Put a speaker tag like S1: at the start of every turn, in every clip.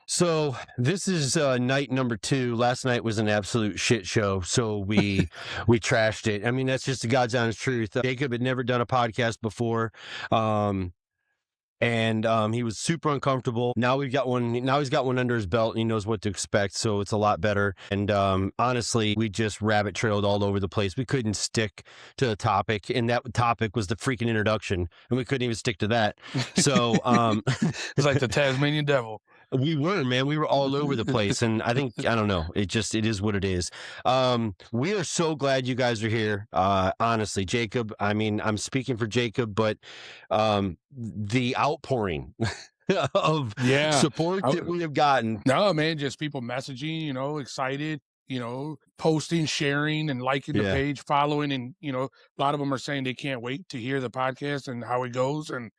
S1: So this is night number 2. Last night was an absolute shit show, so we trashed it. I mean, that's just the God's honest truth. Jacob had never done a podcast before, and he was super uncomfortable. Now we've got one. Now he's got one under his belt, and he knows what to expect. So it's a lot better. And honestly, we just rabbit trailed all over the place. We couldn't stick to the topic, and that topic was the freaking introduction, and we couldn't even stick to that. So
S2: it's like the Tasmanian devil.
S1: We were all over the place. And I don't know. It is what it is. We are so glad you guys are here. Honestly, Jacob, I mean, I'm speaking for Jacob, but the outpouring of support that we have gotten.
S2: No, man, just people messaging, excited, posting, sharing, and liking the page, following. And, a lot of them are saying they can't wait to hear the podcast and how it goes. And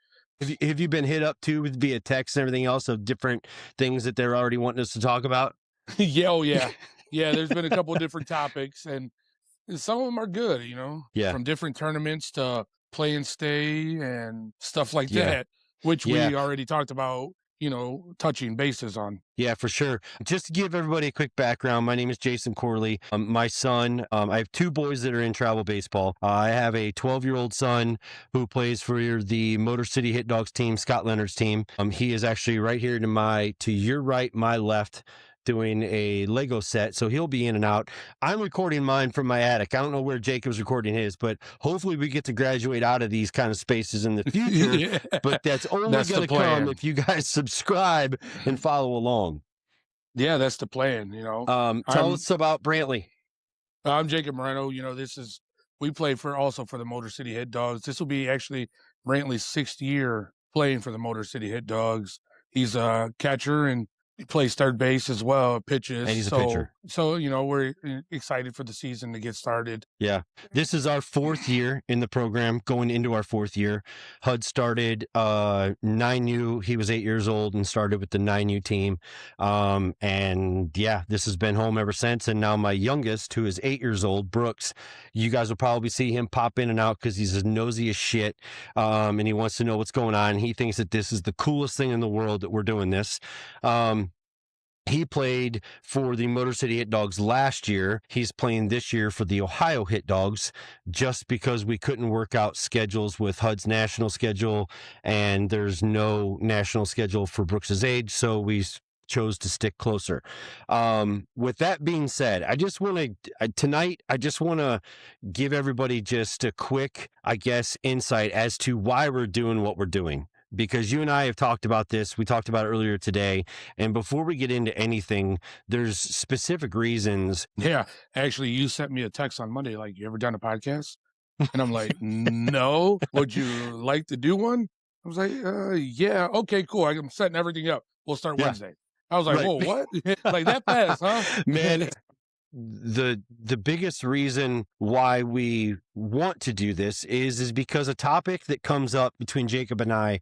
S1: have you been hit up too via text and everything else of different things that they're already wanting us to talk about?
S2: Yeah. There's been a couple of different topics, and some of them are good, from different tournaments to play and stay and stuff like that, which we already talked about, touching bases on.
S1: Yeah, for sure. Just to give everybody a quick background, my name is Jason Corley. My son, I have 2 boys that are in travel baseball. I have a 12-year-old son who plays for the Motor City Hit Dogs team, Scott Leonard's team. He is actually right here to your right, my left, doing a Lego set, so he'll be in and out. I'm recording mine from my attic. I don't know where Jacob's recording his, but hopefully we get to graduate out of these kind of spaces in the future. But that's only going to come if you guys subscribe and follow along.
S2: Yeah, that's the plan.
S1: Tell us about Brantley.
S2: I'm Jacob Moreno. We play also for the Motor City Hit Dogs. This will be actually Brantley's 6th year playing for the Motor City Hit Dogs. He's a catcher, and he plays third base as well, pitches.
S1: And he's a pitcher.
S2: So, we're excited for the season to get started.
S1: Yeah. This is our 4th year in the program, going into our 4th year. Hud started 9U. He was 8 years old and started with the 9U team. This has been home ever since. And now my youngest, who is 8 years old, Brooks, you guys will probably see him pop in and out because he's as nosy as shit. And he wants to know what's going on. He thinks that this is the coolest thing in the world that we're doing this. He played for the Motor City Hit Dogs last year. He's playing this year for the Ohio Hit Dogs just because we couldn't work out schedules with HUD's national schedule, and there's no national schedule for Brooks's age, so we chose to stick closer. With that being said, I just want to give everybody just a quick, insight as to why we're doing what we're doing. Because you and I have talked about this. We talked about it earlier today. And before we get into anything, there's specific reasons.
S2: Yeah. Actually, you sent me a text on Monday, like, you ever done a podcast? And I'm like, no. Would you like to do one? I was like, yeah. Okay, cool. I'm setting everything up. We'll start Wednesday. I was like, whoa, what? Like that fast, huh?
S1: Man. The biggest reason why we want to do this is because a topic that comes up between Jacob and I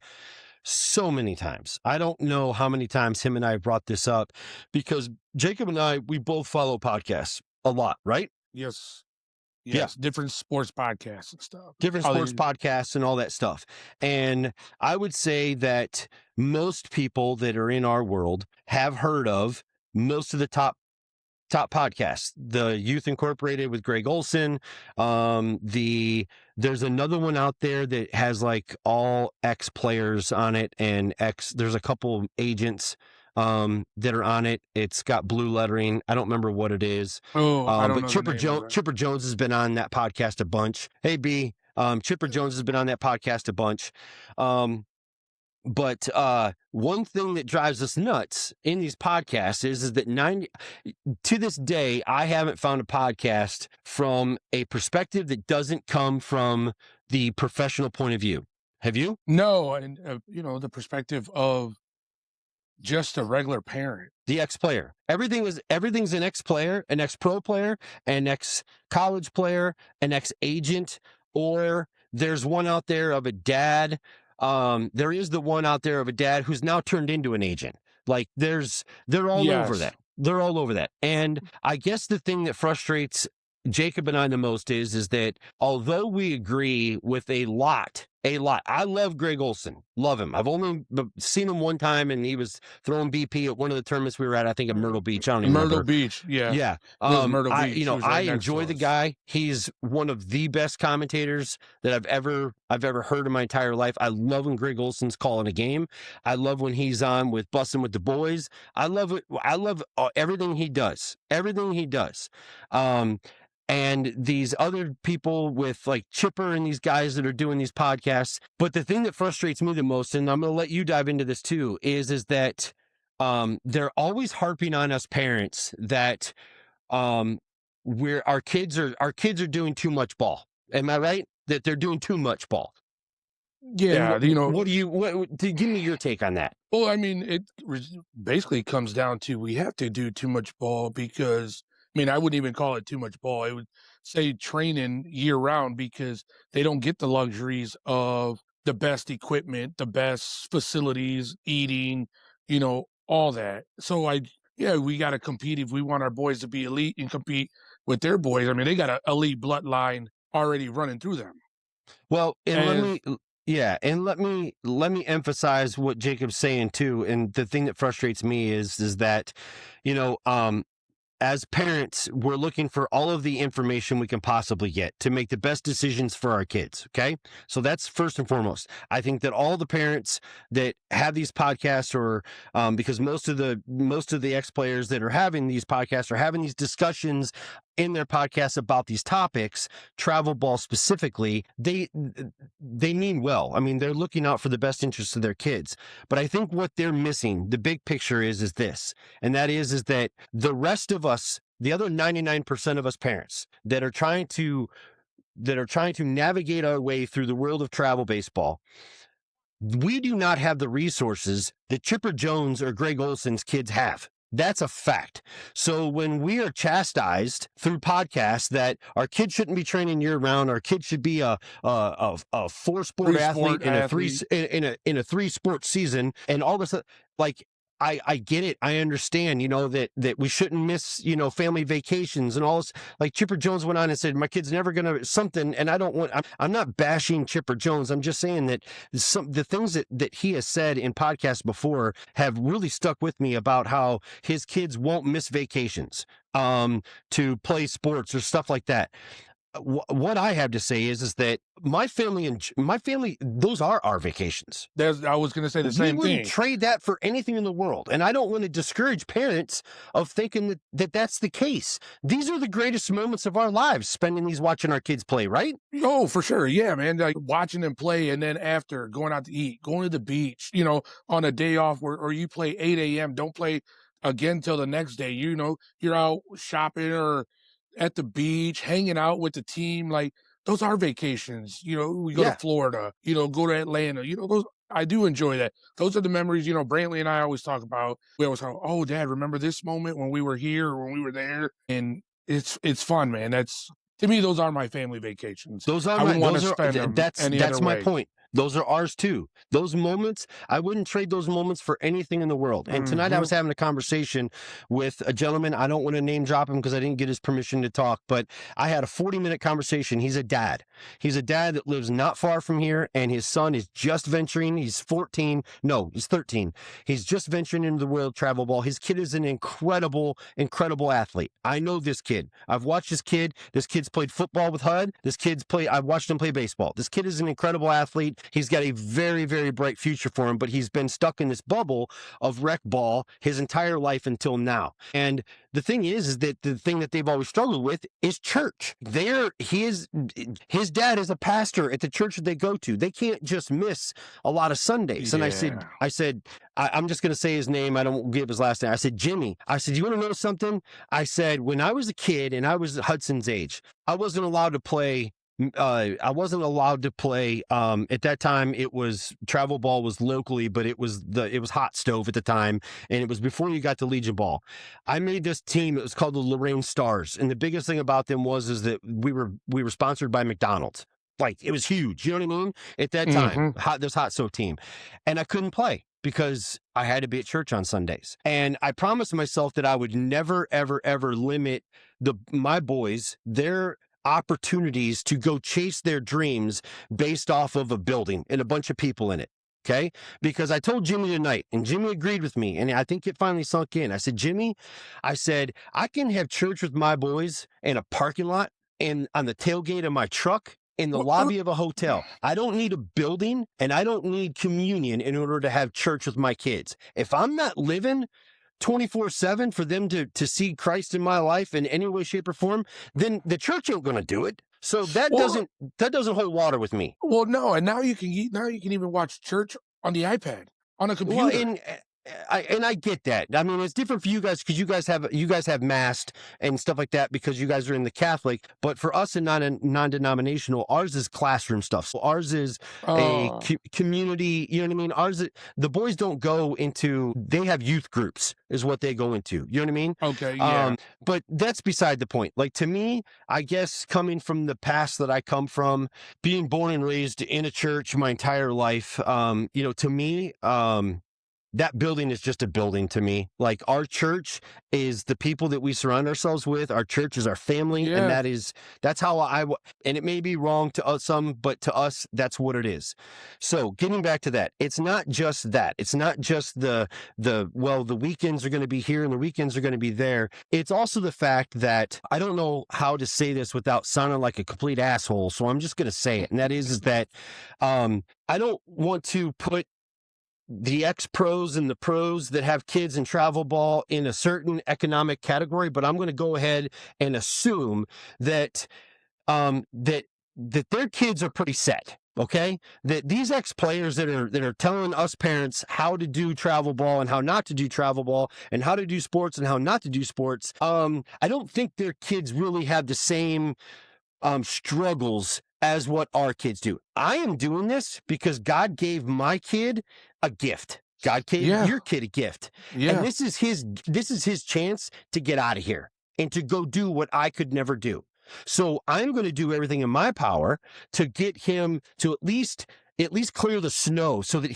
S1: so many times. I don't know how many times him and I have brought this up, because Jacob and I, we both follow podcasts a lot, right?
S2: Yes. Yeah. Different sports podcasts and stuff.
S1: Podcasts and all that stuff. And I would say that most people that are in our world have heard of most of the top podcasts. The Youth Incorporated with Greg Olson. There's another one out there that has like all ex-players on it, and there's a couple agents that are on it. It's got blue lettering. I don't remember what it is.
S2: I don't
S1: know.
S2: But
S1: Chipper Jones has been on that podcast a bunch. Hey B, Chipper Jones has been on that podcast a bunch. But one thing that drives us nuts in these podcasts is that to this day, I haven't found a podcast from a perspective that doesn't come from the professional point of view. Have you?
S2: No, and the perspective of just a regular parent,
S1: the ex-player. Everything's an ex-player, an ex-pro player, an ex-college player, an ex-agent, or there's one out there of a dad. There is the one out there of a dad who's now turned into an agent. Like they're all over that. They're all over that. And I guess the thing that frustrates Jacob and I the most is that although we agree with a lot a lot. I love Greg Olson. Love him. I've only seen him one time, and he was throwing BP at one of the tournaments we were at, I think at Myrtle Beach. I don't even
S2: Myrtle
S1: remember.
S2: Beach, yeah.
S1: Yeah.
S2: Lives Myrtle Beach. He was
S1: I
S2: right next
S1: enjoy
S2: to
S1: the
S2: us.
S1: guy. He's one of the best commentators that I've ever heard in my entire life. I love when Greg Olson's calling a game. I love when he's on with Bussin' with the Boys. I love it. I love everything he does. Everything he does. And these other people with like Chipper and these guys that are doing these podcasts. But the thing that frustrates me the most, and I'm going to let you dive into this too, is that they're always harping on us parents that our kids are doing too much ball. Am I right? That they're doing too much ball.
S2: Yeah,
S1: What give me your take on that?
S2: Well, I mean, it basically comes down to we have to do too much ball because, I mean, I wouldn't even call it too much ball. I would say training year round because they don't get the luxuries of the best equipment, the best facilities, eating, all that. So we got to compete if we want our boys to be elite and compete with their boys. I mean, they got an elite bloodline already running through them.
S1: Well, and let me emphasize what Jacob's saying too. And the thing that frustrates me is that, as parents, we're looking for all of the information we can possibly get to make the best decisions for our kids. Okay. So that's first and foremost. I think that all the parents that have these podcasts or, because most of the ex-players that are having these podcasts are having these discussions in their podcasts about these topics, travel ball specifically, they mean well. I mean, they're looking out for the best interests of their kids. But I think what they're missing, the big picture is this, and that is that the rest of us, the other 99% of us parents that are trying to navigate our way through the world of travel baseball, we do not have the resources that Chipper Jones or Greg Olson's kids have. That's a fact. So when we are chastised through podcasts that our kids shouldn't be training year round, our kids should be a 4-sport athlete in a 3-sport season, and all this, like, I get it. I understand, that we shouldn't miss, family vacations and all this. Like Chipper Jones went on and said, my kid's never going to something. And I'm not bashing Chipper Jones. I'm just saying that the things that he has said in podcasts before have really stuck with me about how his kids won't miss vacations to play sports or stuff like that. What I have to say is that my family, those are our vacations.
S2: I was going to say the same thing. We wouldn't
S1: trade that for anything in the world. And I don't want to discourage parents of thinking that that's the case. These are the greatest moments of our lives, spending these watching our kids play, right?
S2: Oh, for sure. Yeah, man. Like watching them play and then after going out to eat, going to the beach, on a day off or you play 8 a.m., don't play again till the next day. You're out shopping or at the beach, hanging out with the team. Like those are vacations. We go to Florida, go to Atlanta, those, I do enjoy that. Those are the memories, Brantley and I always talk about. We always talk, oh, Dad, remember this moment when we were here or when we were there? And it's fun, man. To me, those are my family vacations.
S1: That's my point. Those are ours too. Those moments, I wouldn't trade those moments for anything in the world. And tonight I was having a conversation with a gentleman. I don't want to name drop him because I didn't get his permission to talk, but I had a 40-minute conversation. He's a dad. He's a dad that lives not far from here, and his son is just venturing. He's 14. No, he's 13. He's just venturing into the world of travel ball. His kid is an incredible, incredible athlete. I know this kid. I've watched this kid. This kid's played football with HUD. I've watched him play baseball. This kid is an incredible athlete. He's got a very, very bright future for him, but he's been stuck in this bubble of rec ball his entire life until now. And the thing is that the thing that they've always struggled with is church. His dad is a pastor at the church that they go to. They can't just miss a lot of Sundays. And I said, I'm just going to say his name. I don't give his last name. I said, Jimmy. I said, you want to know something? I said, when I was a kid and I was Hudson's age, I wasn't allowed to play. At that time. It was travel ball was locally, but it was hot stove at the time, and it was before you got to Legion ball. I made this team. It was called the Lorraine Stars, and the biggest thing about them was that we were sponsored by McDonald's. Like, it was huge. You know what I mean? At that time, this hot stove team, and I couldn't play because I had to be at church on Sundays. And I promised myself that I would never, ever, ever limit my boys, opportunities to go chase their dreams based off of a building and a bunch of people in it. Okay. Because I told Jimmy tonight, and Jimmy agreed with me. And I think it finally sunk in. I said, Jimmy, I can have church with my boys in a parking lot and on the tailgate of my truck in the lobby of a hotel. I don't need a building and I don't need communion in order to have church with my kids. If I'm not living 24/7 for them to see Christ in my life in any way, shape, or form, then the church ain't going to do it. So that doesn't hold water with me.
S2: Well, no, and now you can even watch church on the iPad on a computer.
S1: Well, and I get that. I mean, it's different for you guys because you guys have mass and stuff like that because you guys are in the Catholic. But for us in non-denominational, ours is classroom stuff. So ours is a community. You know what I mean? The boys don't go into. They have youth groups, is what they go into. You know what I mean?
S2: Okay. Yeah.
S1: But that's beside the point. Like, to me, I guess coming from the past that I come from, being born and raised in a church my entire life, to me, that building is just a building to me. Like, our church is the people that we surround ourselves with. Our church is our family.
S2: Yeah.
S1: And that's how and it may be wrong to some, but to us, that's what it is. So getting back to that, it's not just that. It's not just the weekends are going to be here and the weekends are going to be there. It's also the fact that I don't know how to say this without sounding like a complete asshole. So I'm just going to say it. And that is that, I don't want to put the ex-pros and the pros that have kids in travel ball in a certain economic category, but I'm going to go ahead and assume that that their kids are pretty set. Okay, that these ex-players that are telling us parents how to do travel ball and how not to do travel ball and how to do sports and how not to do sports, I don't think their kids really have the same struggles as what our kids do. I am doing this because God gave my kid a gift. God gave your kid a gift. Yeah. And this is his chance to get out of here and to go do what I could never do. So I'm going to do everything in my power to get him to at least clear the snow so that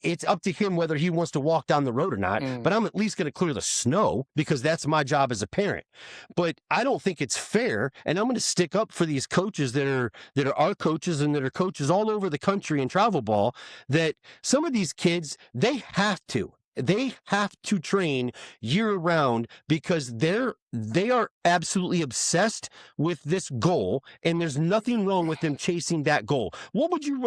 S1: it's up to him whether he wants to walk down the road or not, but I'm at least going to clear the snow because that's my job as a parent. But I don't think it's fair, and I'm going to stick up for these coaches that are our coaches and that are coaches all over the country in travel ball, that some of these kids, they have to train year round because they are absolutely obsessed with this goal, and there's nothing wrong with them chasing that goal. What would you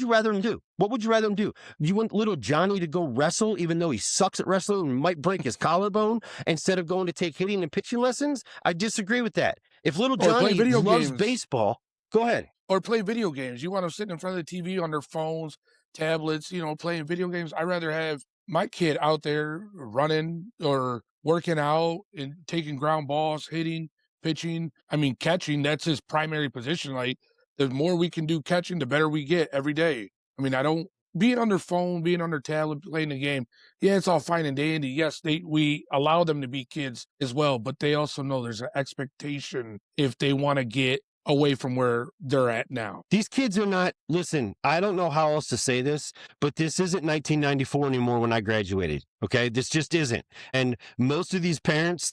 S1: rather them do? What would you rather them do? You want little Johnny to go wrestle, even though he sucks at wrestling and might break his collarbone, instead of going to take hitting and pitching lessons? I disagree with that. If little Johnny loves baseball, go ahead.
S2: Or play video games. You want them sitting in front of the TV on their phones, tablets, playing video games. I'd rather have my kid out there running or working out and taking ground balls, hitting, pitching. I mean, catching, that's his primary position. Like, the more we can do catching, the better we get every day. I mean, being on their phone, being on their tablet, playing the game. Yeah, it's all fine and dandy. Yes, we allow them to be kids as well, but they also know there's an expectation if they want to get away from where they're at now.
S1: These kids are not, listen, I don't know how else to say this, but this isn't 1994 anymore when I graduated. Okay. This just isn't. And most of these parents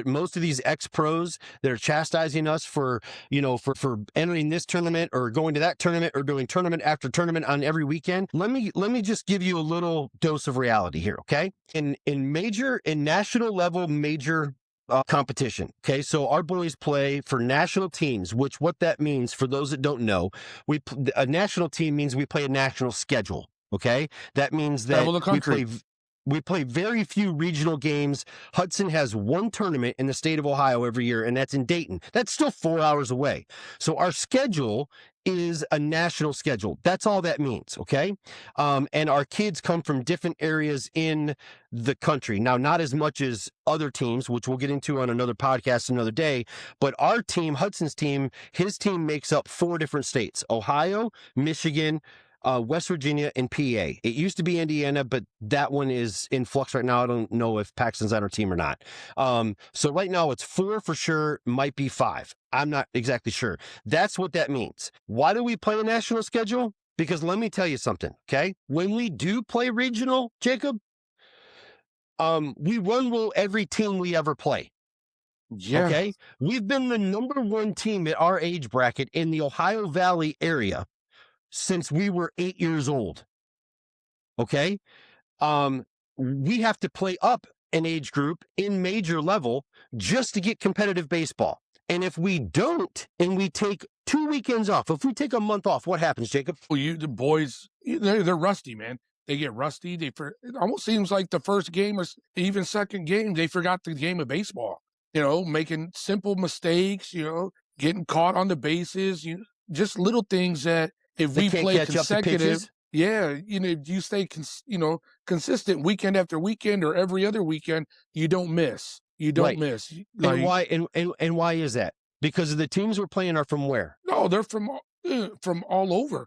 S1: most of these ex-pros that are chastising us for entering this tournament or going to that tournament or doing tournament after tournament on every weekend. Let me just give you a little dose of reality here. Okay. In national level major competition. Okay. So our boys play for national teams, what that means for those that don't know, a national team means we play a national schedule. Okay. That means that we play very few regional games. Hudson has one tournament in the state of Ohio every year, and that's in Dayton. That's still 4 hours away. So our schedule is a national schedule. That's all that means, okay? And our kids come from different areas in the country. Now, not as much as other teams, which we'll get into on another podcast another day, but our team, Hudson's team, his team makes up 4 different states: Ohio, Michigan, West Virginia, and PA. It used to be Indiana, but that one is in flux right now. I don't know if Paxton's on our team or not. So right now it's 4 for sure, might be 5. I'm not exactly sure. That's what that means. Why do we play a national schedule? Because let me tell you something, okay? When we do play regional, Jacob, we run rule every team we ever play.
S2: Yeah.
S1: Okay. We've been the number one team at our age bracket in the Ohio Valley area since we were 8 years old. Okay. We have to play up an age group in major level just to get competitive baseball. And if we don't, and we take 2 weekends off, if we take a month off, what happens, Jacob?
S2: Well, the boys, they're rusty, man. They get rusty. It almost seems like the first game or even second game, they forgot the game of baseball. Making simple mistakes. Getting caught on the bases. Just little things that if
S1: They
S2: we
S1: can't
S2: play
S1: catch up to
S2: consecutive,
S1: pitches.
S2: yeah, if you stay consistent weekend after weekend or every other weekend, you don't miss. You don't
S1: Right.
S2: miss.
S1: And
S2: Like,
S1: why? And why is that? Because the teams we're playing are from where?
S2: no, they're from all over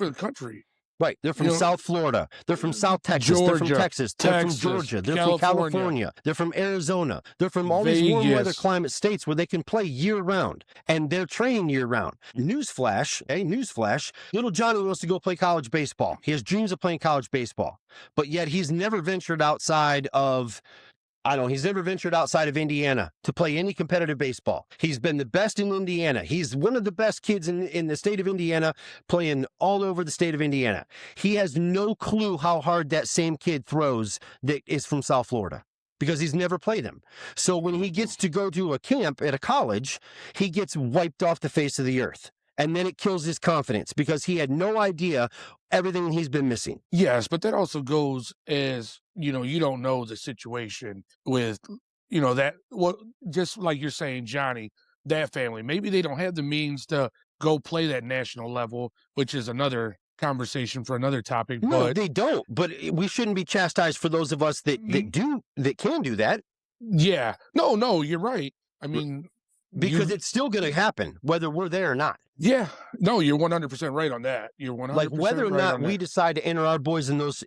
S2: the country.
S1: Right. They're from South Florida. They're from South Texas. They're from
S2: Georgia,
S1: Texas. They're from
S2: Texas,
S1: Georgia. They're from
S2: California.
S1: California. They're from Arizona. They're from all these warm weather
S2: Vegas.
S1: climate states where they can play year round, and they're trained year round. Newsflash, newsflash, little Johnny wants to go play college baseball. He has dreams of playing college baseball, but yet he's never ventured outside of he's never ventured outside of Indiana to play any competitive baseball. He's been the best in Indiana. He's one of the best kids in the state of Indiana, playing all over the state of Indiana. He has no clue how hard that same kid throws that is from South Florida, because he's never played him. So when he gets to go to a camp at a college, he gets wiped off the face of the earth. And then it kills his confidence because he had no idea everything he's been missing.
S2: Yes, but that also goes as, you don't know the situation with, just like you're saying, Johnny, that family. Maybe they don't have the means to go play that national level, which is another conversation for another topic.
S1: No,
S2: but
S1: they don't. But we shouldn't be chastised for those of us that can do that.
S2: Yeah. No, you're right. I mean,
S1: because it's still going to happen whether we're there or not.
S2: Yeah. No, you're 100% right on that. You're 100%
S1: like whether or
S2: right
S1: not
S2: on
S1: we
S2: that.
S1: decide to enter our boys in those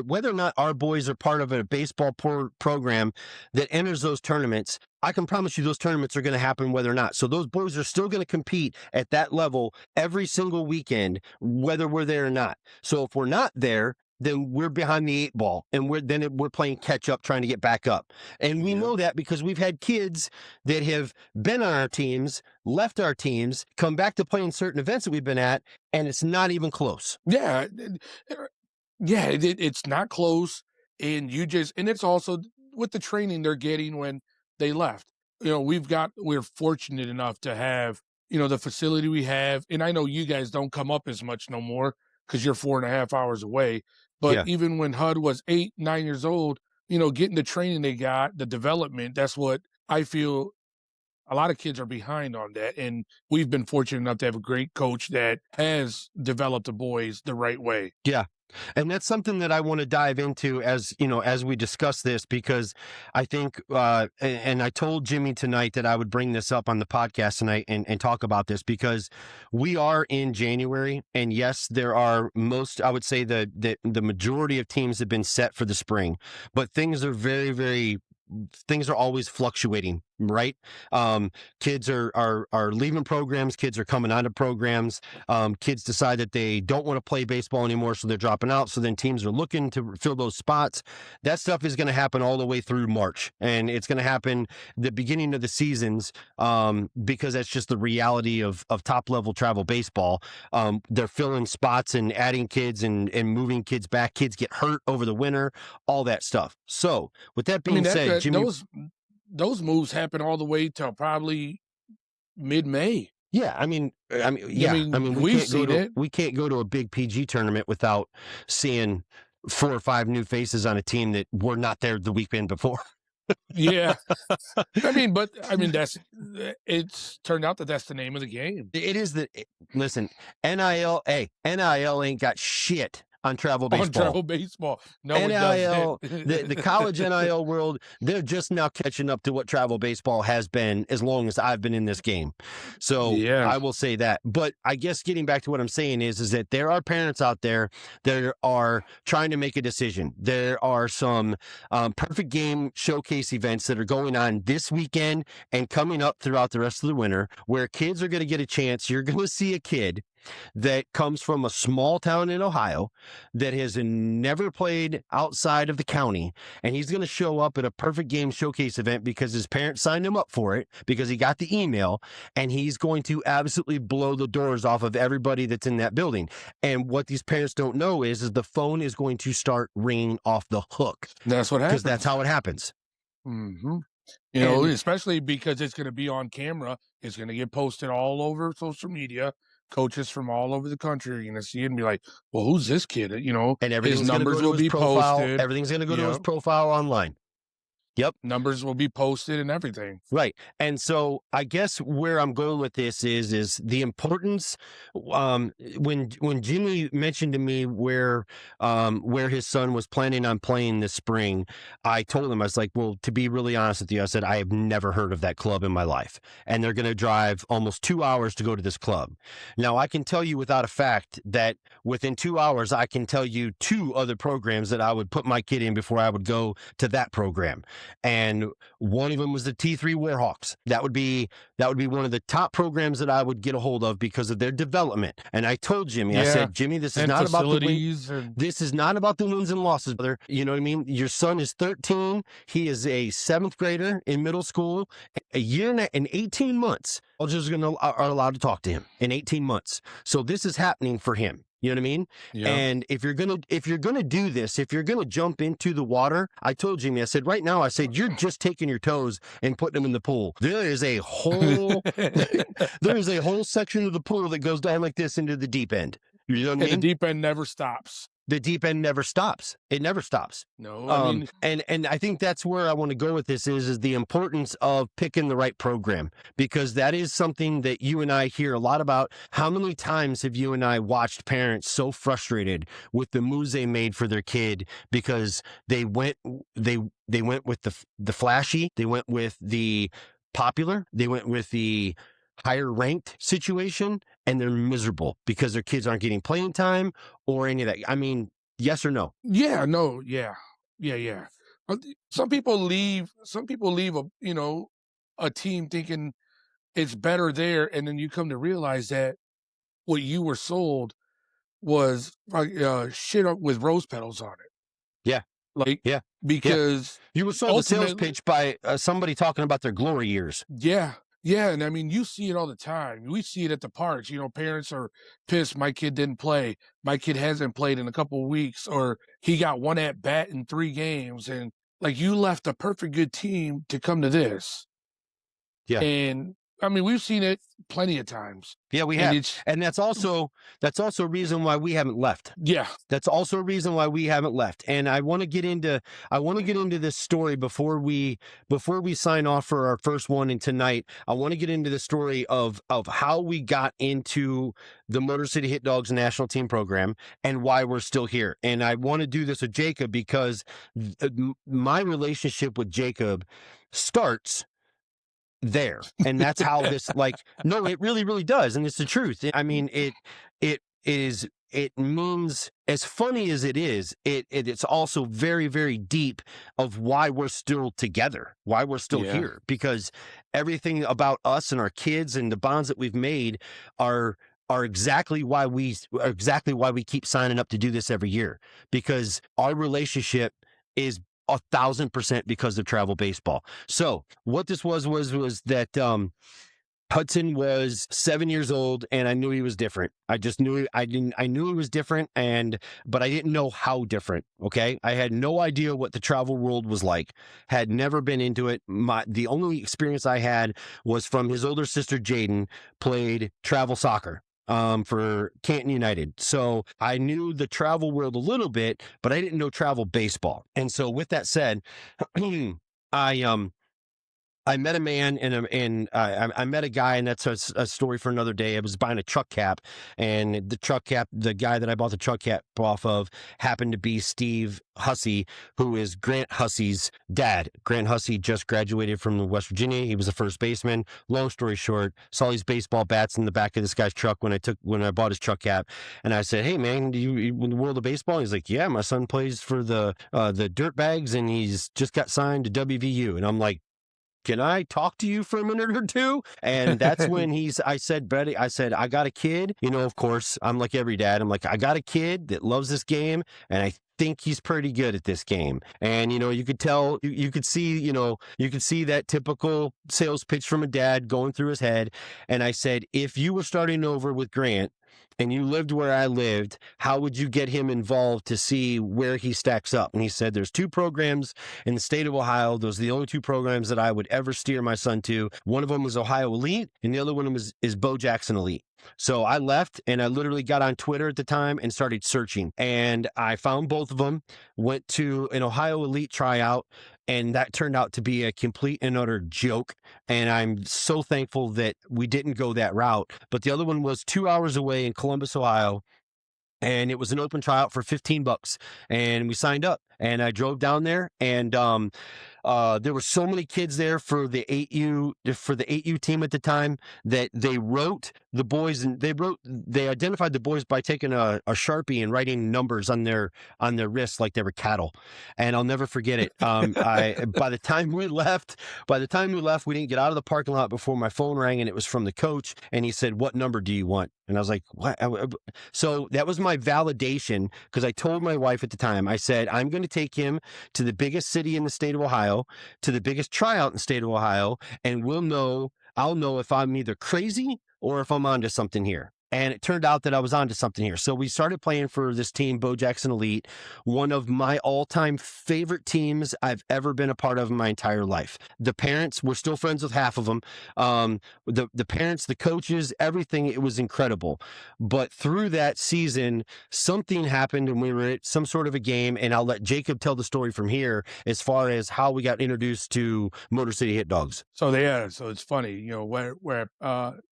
S1: whether or not our boys are part of a baseball program that enters those tournaments, I can promise you those tournaments are going to happen whether or not. So those boys are still going to compete at that level every single weekend, whether we're there or not. So if we're not there, then we're behind the 8 ball, and we're playing catch up, trying to get back up. And we know that because we've had kids that have been on our teams, left our teams, come back to play in certain events that we've been at, and it's not even close.
S2: Yeah. Yeah, it's not close. And it's also with the training they're getting when they left. We're fortunate enough to have, the facility we have. And I know you guys don't come up as much no more because you're 4.5 hours away. But even when HUD was 8, 9 years old, getting the training they got, the development, that's what I feel a lot of kids are behind on that. And we've been fortunate enough to have a great coach that has developed the boys the right way.
S1: Yeah. And that's something that I want to dive into as we discuss this, because I think, and I told Jimmy tonight that I would bring this up on the podcast tonight and talk about this, because we are in January, and yes, there are I would say the majority of teams have been set for the spring, but things are things are always fluctuating, right? Kids are leaving programs. Kids are coming out of programs. Kids decide that they don't want to play baseball anymore, so they're dropping out. So then teams are looking to fill those spots. That stuff is going to happen all the way through March, and it's going to happen the beginning of the seasons, because that's just the reality of top level travel baseball. They're filling spots and adding kids and moving kids back. Kids get hurt over the winter, all that stuff. So with that being said, Jimmy,
S2: those moves happen all the way till probably mid-May.
S1: Yeah, we can't go to a big PG tournament without seeing 4 or 5 new faces on a team that were not there the weekend before.
S2: Yeah. It's turned out that that's the name of the game.
S1: It is listen, NIL ain't got shit on travel baseball.
S2: On travel baseball. No,
S1: NIL,
S2: it doesn't.
S1: the college NIL world, they're just now catching up to what travel baseball has been as long as I've been in this game. So I will say that. But I guess getting back to what I'm saying is that there are parents out there that are trying to make a decision. There are some perfect game showcase events that are going on this weekend and coming up throughout the rest of the winter, where kids are going to get a chance. You're going to see a kid that comes from a small town in Ohio that has never played outside of the county. And he's going to show up at a Perfect Game Showcase event because his parents signed him up for it because he got the email, and he's going to absolutely blow the doors off of everybody that's in that building. And what these parents don't know is the phone is going to start ringing off the hook.
S2: That's what happens.
S1: Because that's how it happens.
S2: Mm-hmm. You know, especially because it's going to be on camera. It's going to get posted all over social media. Coaches from all over the country are going to see it and be like, well, who's this kid? You know,
S1: and
S2: his numbers will be posted.
S1: Everything's going to go to his profile online. Yep.
S2: Numbers will be posted and everything.
S1: Right. And so I guess where I'm going with this is the importance, when Jimmy mentioned to me where his son was planning on playing this spring, I told him, I was like, well, to be really honest with you, I said, I have never heard of that club in my life. And they're going to drive almost 2 hours to go to this club. Now, I can tell you without a fact that within 2 hours, I can tell you 2 other programs that I would put my kid in before I would go to that program. And one of them was the T3 Warhawks. That would be one of the top programs that I would get a hold of because of their development. And I told Jimmy, I said, Jimmy, this is not about this is not about the wins and losses, brother. You know what I mean? Your son is 13. He is a 7th grader in middle school. A year and 18 months. Colleges are allowed to talk to him in 18 months. So this is happening for him. You know what I mean? Yeah. And if you're gonna do this, if you're gonna jump into the water, I told Jimmy, I said, right now, I said, you're just taking your toes and putting them in the pool. There is a whole section of the pool that goes down like this into the deep end. You know what I mean?
S2: The deep end never stops.
S1: The deep end never stops. It never stops.
S2: No, I mean,
S1: and I think that's where I want to go with this is the importance of picking the right program, because that is something that you and I hear a lot about. How many times have you and I watched parents so frustrated with the moves they made for their kid because they went with the flashy, they went with the popular, they went with the higher ranked situation, and they're miserable because their kids aren't getting playing time or any of that. I mean, yes or no?
S2: Yeah, no, yeah. Some people leave a team thinking it's better there, and then you come to realize that what you were sold was shit up with rose petals on it. Because
S1: you were sold the sales pitch by somebody talking about their glory years.
S2: Yeah, and I mean, you see it all the time. We see it at the parks. You know, parents are pissed my kid didn't play. My kid hasn't played in a couple of weeks, or he got 1 at bat in 3 games. And like, you left a perfect good team to come to this.
S1: Yeah.
S2: And I mean, we've seen it plenty of times.
S1: Yeah, we have. And that's also a reason why we haven't left.
S2: Yeah.
S1: That's also a reason why we haven't left. And I want to get into this story before we sign off for our first one. And tonight, I want to get into the story of how we got into the Motor City Hit Dogs national team program and why we're still here. And I want to do this with Jacob because my relationship with Jacob starts there. And that's how this, no, it really, really does. And it's the truth. I mean, it means, as funny as it is, it's also very, very deep of why we're still together, why we're still here, because everything about us and our kids and the bonds that we've made are exactly why we keep signing up to do this every year, because our relationship is 1,000% because of travel baseball. So what this was that Hudson was 7 years old, and I knew he was different. I knew he was different, but I didn't know how different. Okay, I had no idea what the travel world was like. Had never been into it. The only experience I had was from his older sister Jaden played travel soccer for Canton United. So I knew the travel world a little bit, but I didn't know travel baseball. And so with that said, I met a man and I met a guy, and that's a story for another day. I was buying a truck cap, and the guy that I bought the truck cap off of happened to be Steve Hussey, who is Grant Hussey's dad. Grant Hussey just graduated from West Virginia. He was a first baseman. Long story short, saw these baseball bats in the back of this guy's truck when I bought his truck cap, and I said, "Hey man, do you in the world of baseball?" He's like, "Yeah, my son plays for the Dirtbags, and he's just got signed to WVU." And I'm like, can I talk to you for a minute or two? And that's when I said, Betty, I said, I got a kid. You know, of course, I'm like every dad. I'm like, I got a kid that loves this game, and I think he's pretty good at this game. And, you know, you could tell, you could see, you could see that typical sales pitch from a dad going through his head. And I said, if you were starting over with Grant, and you lived where I lived, how would you get him involved to see where he stacks up? And he said, there's 2 programs in the state of Ohio. Those are the only 2 programs that I would ever steer my son to. One of them is Ohio Elite, and the other one is Bo Jackson Elite. So I left, and I literally got on Twitter at the time and started searching. And I found both of them, went to an Ohio Elite tryout, and that turned out to be a complete and utter joke. And I'm so thankful that we didn't go that route. But the other one was 2 hours away in Columbus, Ohio. And it was an open tryout for $15, and we signed up. And I drove down there, and there were so many kids there for the 8U team at the time that they wrote the boys, and they identified the boys by taking a Sharpie and writing numbers on their wrists like they were cattle. And I'll never forget it. By the time we left, we didn't get out of the parking lot before my phone rang, and it was from the coach, and he said, "What number do you want?" And I was like, "What?" So that was my validation, because I told my wife at the time, I said, I'm going to take him to the biggest city in the state of Ohio, to the biggest tryout in the state of Ohio, and I'll know if I'm either crazy or if I'm onto something here. And it turned out that I was onto something here. So we started playing for this team, Bo Jackson Elite, one of my all-time favorite teams I've ever been a part of in my entire life. The parents, we're still friends with half of them. The parents, the coaches, everything, it was incredible. But through that season, something happened, and we were at some sort of a game, and I'll let Jacob tell the story from here as far as how we got introduced to Motor City Hit Dogs.
S2: So it's funny, you know, we're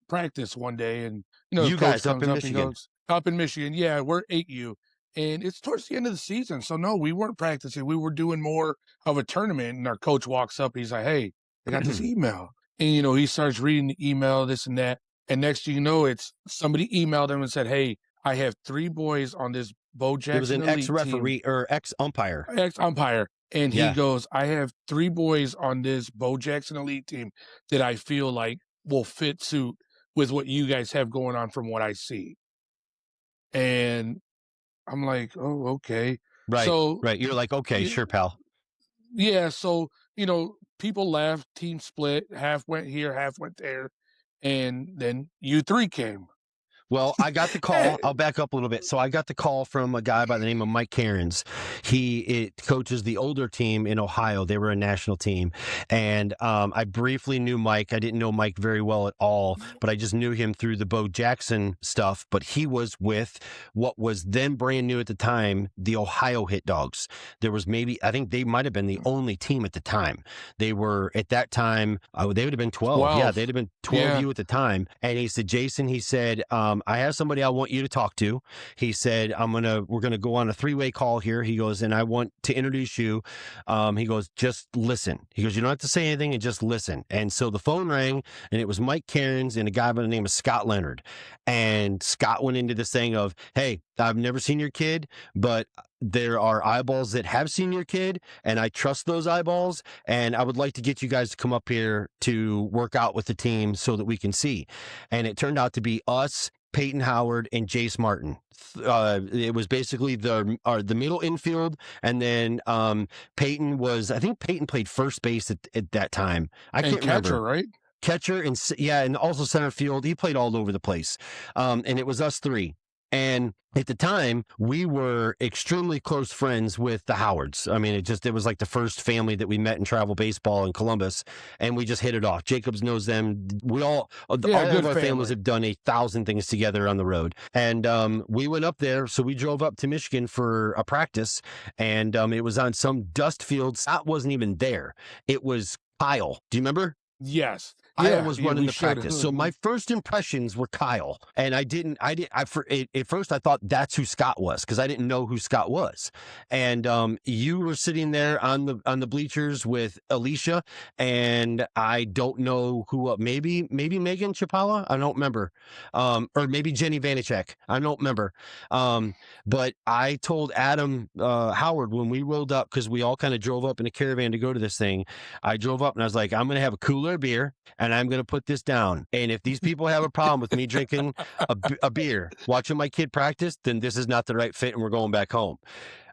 S2: practice one day, and
S1: you guys up in Michigan.
S2: Up in Michigan, yeah, we're 8U, and it's towards the end of the season. So no, we weren't practicing. We were doing more of a tournament, and our coach walks up. He's like, "Hey, I got this email," and he starts reading the email, this and that, and next thing you know, it's somebody emailed him and said, "Hey, I have 3 boys on this Bo Jackson."
S1: It was an ex-referee or ex-umpire.
S2: And he goes, "I have 3 boys on this Bo Jackson Elite team that I feel like will fit suit with what you guys have going on from what I see." And I'm like, "Oh, okay."
S1: Right.
S2: So,
S1: right. You're like, okay, sure, pal.
S2: Yeah. So, people left, team split, half went here, half went there. And then U3 came.
S1: Well, I got the call. I'll back up a little bit. So I got the call from a guy by the name of Mike Cairns. He coaches the older team in Ohio. They were a national team. And I briefly knew Mike. I didn't know Mike very well at all, but I just knew him through the Bo Jackson stuff. But he was with what was then brand new at the time, the Ohio Hit Dogs. There was I think they might have been the only team at the time. They were, at that time, they would have been 12. Yeah, they'd have been 12U at the time. And he said, Jason, he said, I have somebody I want you to talk to. He said, we're going to go on a 3-way call here. He goes, and I want to introduce you. He goes, just listen. He goes, you don't have to say anything, and just listen. And so the phone rang, and it was Mike Cairns and a guy by the name of Scott Leonard. And Scott went into this thing of, hey, I've never seen your kid, but there are eyeballs that have seen your kid, and I trust those eyeballs, and I would like to get you guys to come up here to work out with the team so that we can see. And it turned out to be us, Peyton Howard, and Jace Martin. It was basically the middle infield, and then Peyton played first base at that time. I can't remember.
S2: Catcher, right?
S1: Catcher, and also center field. He played all over the place. And it was us 3. And at the time, we were extremely close friends with the Howards. I mean, it was like the first family that we met in travel baseball in Columbus, and we just hit it off. Jacobs knows them. All of our families have done 1,000 things together on the road. And we went up there, so we drove up to Michigan for a practice, and it was on some dust field. Scott wasn't even there. It was Kyle. Do you remember?
S2: Yes. Yeah,
S1: was
S2: yeah,
S1: running
S2: we
S1: the
S2: should.
S1: practice. So my first impressions were Kyle. And at first I thought that's who Scott was because I didn't know who Scott was. And you were sitting there on the bleachers with Alicia, and I don't know who, maybe Megan Chapala. I don't remember. Or maybe Jenny Vanacek. I don't remember. But I told Adam Howard when we rolled up, because we all kind of drove up in a caravan to go to this thing. I drove up and I was like, I'm going to have a cooler of beer and I'm going to put this down. And if these people have a problem with me drinking a beer, watching my kid practice, then this is not the right fit and we're going back home.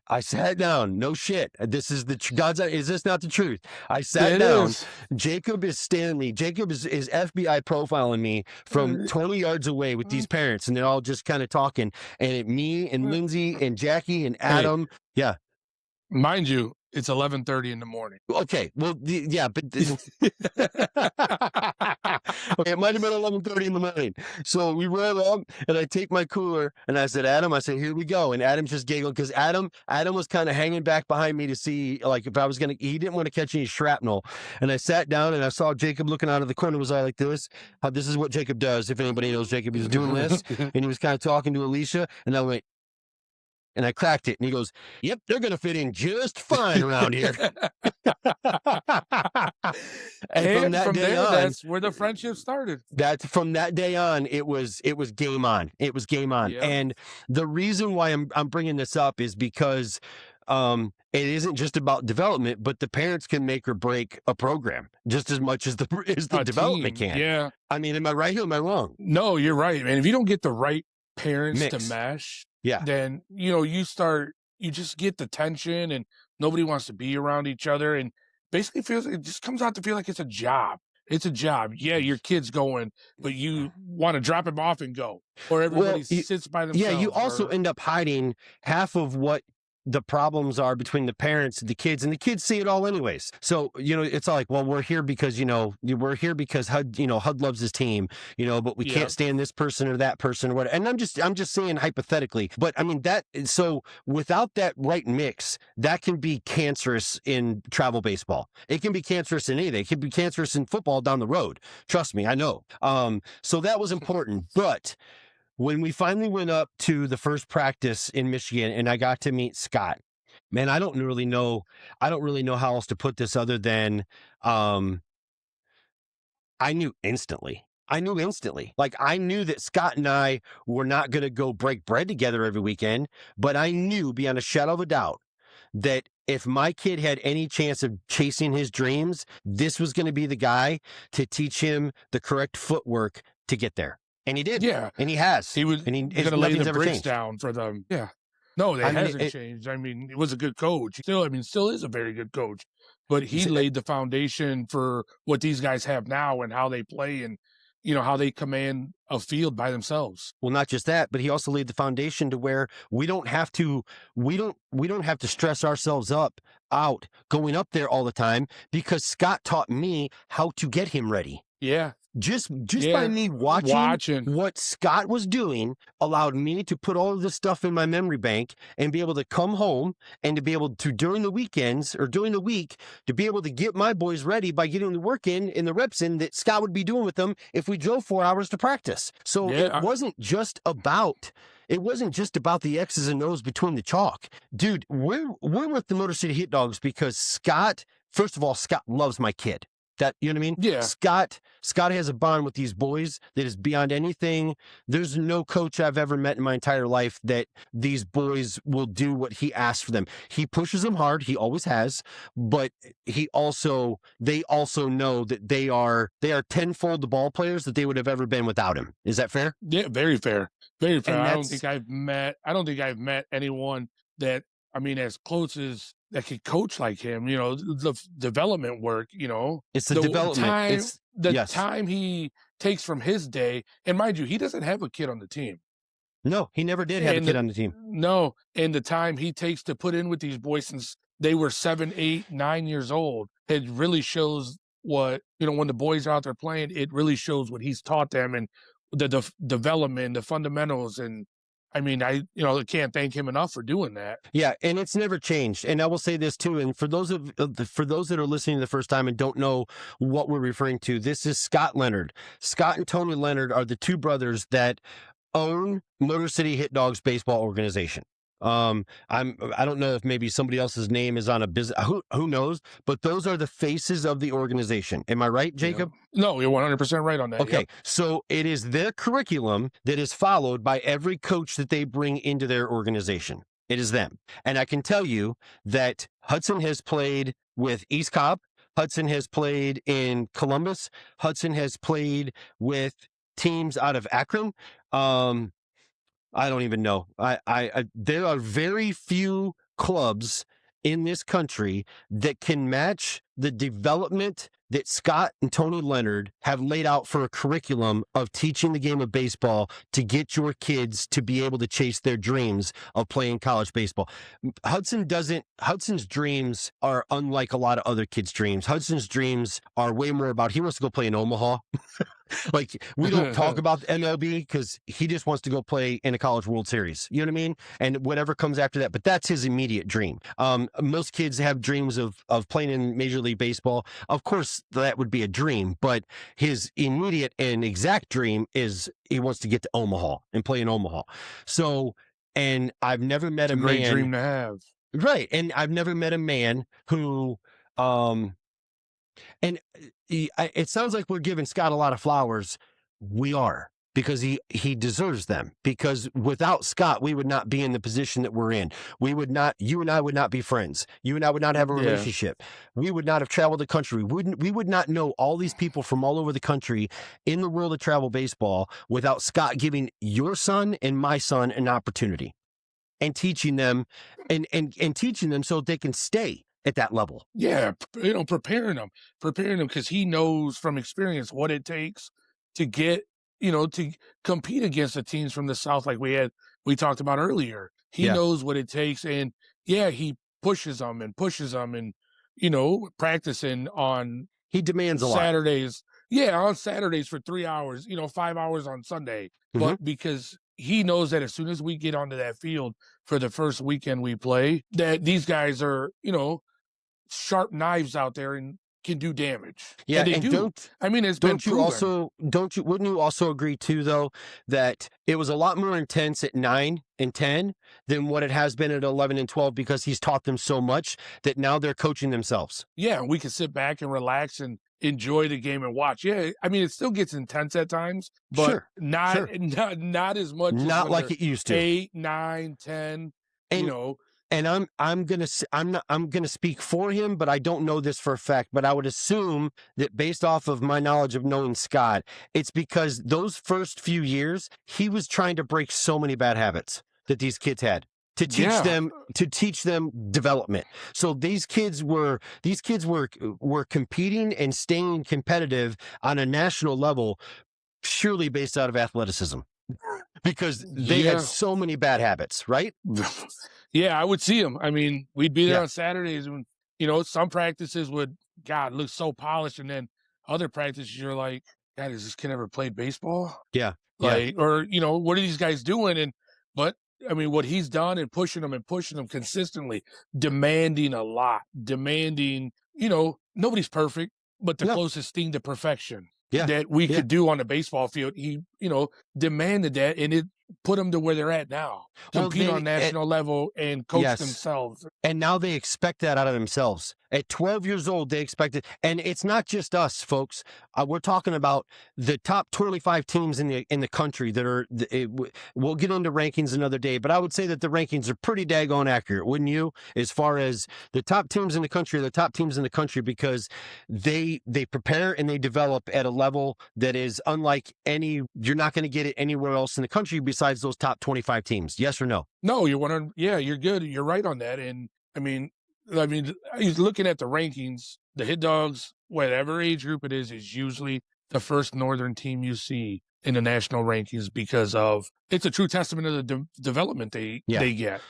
S1: I sat down. No shit. This is is this not the truth? I sat down.
S2: Is.
S1: Jacob is standing me. Jacob is FBI profiling me from 20 yards away with these parents, and they're all just kind of talking. And me and Lindsay and Jackie and Adam. Yeah.
S2: Mind you, it's 11:30 in the morning.
S1: Okay. Well, yeah, but okay, it might have been 11:30 in the morning. So we ran up, and I take my cooler, and I said, Adam, I said, here we go. And Adam just giggled because Adam was kind of hanging back behind me to see, like, if I was gonna. He didn't want to catch any shrapnel. And I sat down, and I saw Jacob looking out of the corner. Was I like this? This is what Jacob does. If anybody knows Jacob, he's doing this, and he was kind of talking to Alicia, and I went. And I cracked it, and he goes, "Yep, they're going to fit in just fine around here." and from that day on,
S2: that's where the friendship started.
S1: From that day on, it was game on. It was game on.
S2: Yep.
S1: And the reason why I'm bringing this up is because it isn't just about development, but the parents can make or break a program just as much as the development
S2: team.
S1: can.
S2: Yeah.
S1: I mean, am I right or am I wrong?
S2: No, you're right, man. If you don't get the right parents
S1: Mix.
S2: to mesh,
S1: yeah,
S2: then you just get the tension and nobody wants to be around each other, and basically it just comes out to feel like it's a job. It's a job. Yeah, your kid's going, but you want to drop him off and go, or everybody sits by themselves.
S1: Yeah, you also end up hiding half of what the problems are between the parents and the kids see it all anyways. So, it's all like, well, we're here because, we're here because HUD loves his team, but we can't stand this person or that person or whatever. And I'm just saying hypothetically, but I mean so without that right mix, that can be cancerous in travel baseball. It can be cancerous in anything. It can be cancerous in football down the road. Trust me, I know. So that was important, but when we finally went up to the first practice in Michigan and I got to meet Scott, man, I don't really know how else to put this other than I knew instantly. Like, I knew that Scott and I were not going to go break bread together every weekend, but I knew beyond a shadow of a doubt that if my kid had any chance of chasing his dreams, this was going to be the guy to teach him the correct footwork to get there. And he did.
S2: Yeah.
S1: And he has.
S2: He was going to lay the bricks down for them. Yeah. No, it hasn't changed. I mean, it was a good coach. Still is a very good coach. But he laid the foundation for what these guys have now and how they play and, how they command a field by themselves.
S1: Well, not just that, but he also laid the foundation to where we don't have to stress ourselves out going up there all the time, because Scott taught me how to get him ready.
S2: Yeah.
S1: Just by me watching what Scott was doing allowed me to put all of this stuff in my memory bank and be able to come home and to be able to, during the weekends or during the week, to be able to get my boys ready by getting the work in the reps in that Scott would be doing with them if we drove 4 hours to practice. So it wasn't just about the X's and O's between the chalk. Dude, we're with the Motor City Hit Dogs because Scott, first of all, Scott loves my kid. That, you know what I mean?
S2: Yeah.
S1: Scott has a bond with these boys that is beyond anything. There's no coach I've ever met in my entire life that these boys will do what he asks for them. He pushes them hard. He always has, but they also know that they are tenfold the ball players that they would have ever been without him. Is that fair?
S2: Yeah, very fair. Very fair. I don't think I've met anyone that, as close as that could coach like him, the development work,
S1: it's the development.
S2: Time he takes from his day. And mind you, he doesn't have a kid on the team.
S1: No, he never did have a kid on the team.
S2: No. And the time he takes to put in with these boys since they were 7, 8, 9 years old, it really shows what, when the boys are out there playing, it really shows what he's taught them and the development, the fundamentals. And I mean, I can't thank him enough for doing that.
S1: Yeah, and it's never changed. And I will say this too. And for those for those that are listening the first time and don't know what we're referring to, this is Scott Leonard. Scott and Tony Leonard are the two brothers that own Motor City Hit Dogs baseball organization. I don't know if maybe somebody else's name is on a business. Who knows? But those are the faces of the organization. Am I right, Jacob?
S2: Yeah. No, you're 100% right on that.
S1: Okay,
S2: yep.
S1: so it is their curriculum that is followed by every coach that they bring into their organization. It is them. And I can tell you that Hudson has played with East Cobb. Hudson has played in Columbus. Hudson has played with teams out of Akron. I don't even know. There are very few clubs in this country that can match the development that Scott and Tony Leonard have laid out for a curriculum of teaching the game of baseball to get your kids to be able to chase their dreams of playing college baseball. Hudson's dreams are unlike a lot of other kids' dreams. Hudson's dreams are way more about, he wants to go play in Omaha. Like, we don't talk about the MLB because he just wants to go play in a college World Series. You know what I mean? And whatever comes after that. But that's his immediate dream. Most kids have dreams of playing in Major League Baseball. Of course, that would be a dream. But his immediate and exact dream is he wants to get to Omaha and play in Omaha. So, and I've never met a
S2: great
S1: man.
S2: Dream to have.
S1: Right. And I've never met a man who, and it sounds like we're giving Scott a lot of flowers. We are, because he deserves them. Because without Scott, we would not be in the position that we're in. You and I would not be friends. You and I would not have a relationship. We would not have traveled the country. We would not know all these people from all over the country in the world of travel baseball without Scott giving your son and my son an opportunity and teaching them and teaching them so they can stay at that level.
S2: Yeah, preparing them because he knows from experience what it takes to get, to compete against the teams from the South, like we talked about earlier. He knows what it takes, and he pushes them and practicing on.
S1: He demands a lot.
S2: Saturdays. Yeah, on Saturdays for 3 hours, 5 hours on Sunday. But because he knows that as soon as we get onto that field for the first weekend we play, that these guys are, sharp knives out there and can do damage.
S1: Yeah,
S2: and they do. I mean, it's been proven.
S1: Wouldn't you also agree too, though, that it was a lot more intense at 9 and 10 than what it has been at 11 and 12 because he's taught them so much that now they're coaching themselves.
S2: Yeah, we can sit back and relax and enjoy the game and watch. Yeah, I mean, it still gets intense at times, but not as much.
S1: Not like it used to.
S2: 8, 9, 10,
S1: and, And I'm gonna speak for him, but I don't know this for a fact. But I would assume that based off of my knowledge of knowing Scott, it's because those first few years he was trying to break so many bad habits that these kids had to teach them development. So these kids were competing and staying competitive on a national level purely based out of athleticism. Because they had so many bad habits, right?
S2: Yeah, I would see them. I mean, we'd be there on Saturdays when, some practices would, God, look so polished. And then other practices, you're like, God, has this kid ever played baseball?
S1: Yeah.
S2: Or, what are these guys doing? But I mean, what he's done and pushing them consistently, demanding a lot, nobody's perfect, but the closest thing to perfection that we could do on the baseball field. He, demanded that, and it put them to where they're at now. Compete on national level and coach themselves.
S1: And now they expect that out of themselves. At 12 years old, they expect it. And it's not just us, folks. We're talking about the top 25 teams in the country that are, we'll get into rankings another day, but I would say that the rankings are pretty daggone accurate, wouldn't you? As far as the top teams in the country are the top teams in the country because they prepare and they develop at a level that is unlike any, you're not going to get it anywhere else in the country besides those top 25 teams. Yes or no?
S2: No, you're good. You're right on that. And I mean, he's looking at the rankings. The Hit Dogs, whatever age group it is usually the first Northern team you see in the national rankings because of it's a true testament of the development they get.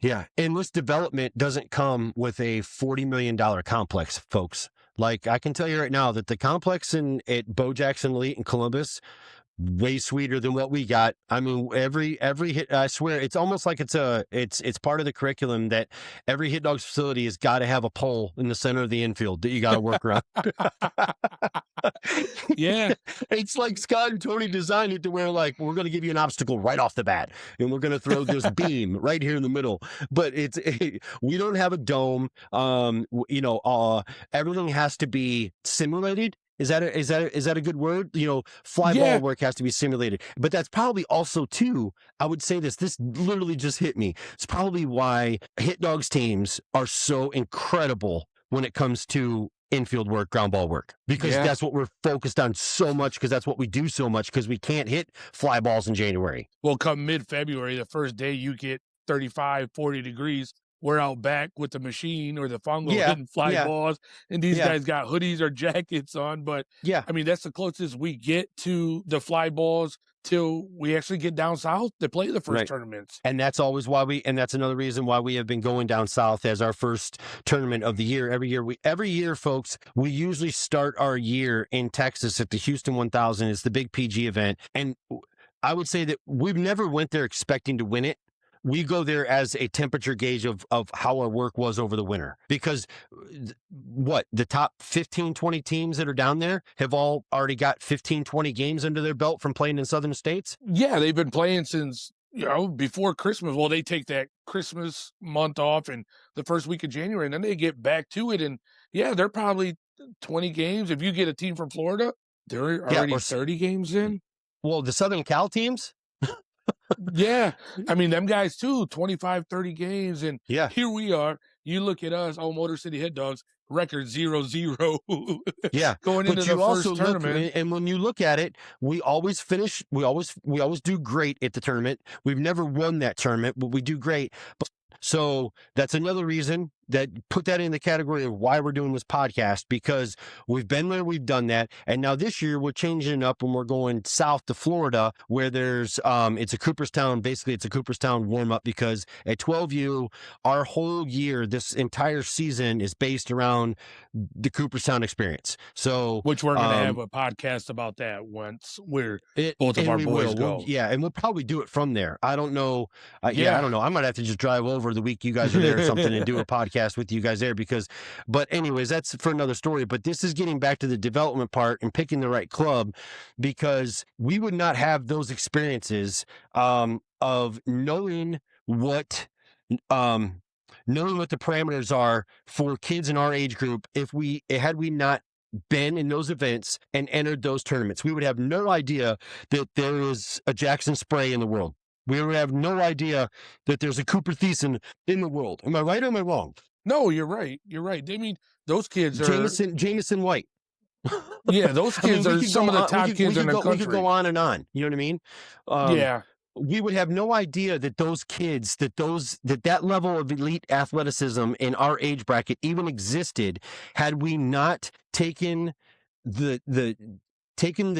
S1: Yeah, and this development doesn't come with a $40 million complex, folks. Like I can tell you right now that the complex at Bo Jackson Elite in Columbus, way sweeter than what we got. I mean, every hit, I swear, it's almost like it's part of the curriculum that every Hit Dogs facility has got to have a pole in the center of the infield that you got to work around.
S2: Yeah.
S1: It's like Scott and Tony designed it to where, like, we're going to give you an obstacle right off the bat, and we're going to throw this beam right here in the middle. But we don't have a dome. Everything has to be simulated. Is that a good word? Fly
S2: Yeah.
S1: ball work has to be simulated. But that's probably also too, I would say this literally just hit me. It's probably why Hit Dogs teams are so incredible when it comes to infield work, ground ball work, because
S2: Yeah.
S1: that's what we're focused on so much, because that's what we do so much, because we can't hit fly balls in January.
S2: Well, come mid-February, the first day you get 35, 40 degrees, we're out back with the machine or the fungal hitting fly balls, and these guys got hoodies or jackets on. But I mean, that's the closest we get to the fly balls till we actually get down south to play the first tournaments.
S1: And that's always why and that's another reason why we have been going down south as our first tournament of the year. Every year, folks, we usually start our year in Texas at the Houston 1000. It's the big PG event. And I would say that we've never went there expecting to win it. We go there as a temperature gauge of how our work was over the winter, because the top 15, 20 teams that are down there have all already got 15, 20 games under their belt from playing in southern states.
S2: Yeah, they've been playing since, before Christmas. Well, they take that Christmas month off and the first week of January, and then they get back to it. And they're probably 20 games. If you get a team from Florida, they're already 30 games in.
S1: Well, the Southern Cal teams,
S2: yeah, I mean, them guys too, 25, 30 games. And here we are. You look at us, Motor City Hit Dogs, record 0-0. Going into the first tournament.
S1: And when you look at it, we always finish. We always do great at the tournament. We've never won that tournament, but we do great. So that's another reason that put that in the category of why we're doing this podcast, because we've been there, we've done that. And now this year we're changing it up when we're going south to Florida, where there's, it's a Cooperstown warm up, because at 12U, our whole year, this entire season is based around the Cooperstown experience. So,
S2: which we're going to have a podcast about that once both of our boys go.
S1: And we'll probably do it from there. I don't know. I don't know. I might have to just drive over the week you guys are there or something and do a podcast with you guys there, but anyways, that's for another story. But this is getting back to the development part and picking the right club, because we would not have those experiences of knowing what the parameters are for kids in our age group had we not been in those events and entered those tournaments. We would have no idea that there is a Jackson Spray in the world. We would have no idea that there's a Cooper Thiessen in the world. Am I right or am I wrong?
S2: No, you're right. You're right. I mean, those kids are
S1: Jameson White.
S2: Yeah, those kids are some of the top kids in the country.
S1: We could go on and on. You know what I mean? We would have no idea that those kids, that level of elite athleticism in our age bracket even existed, had we not taken the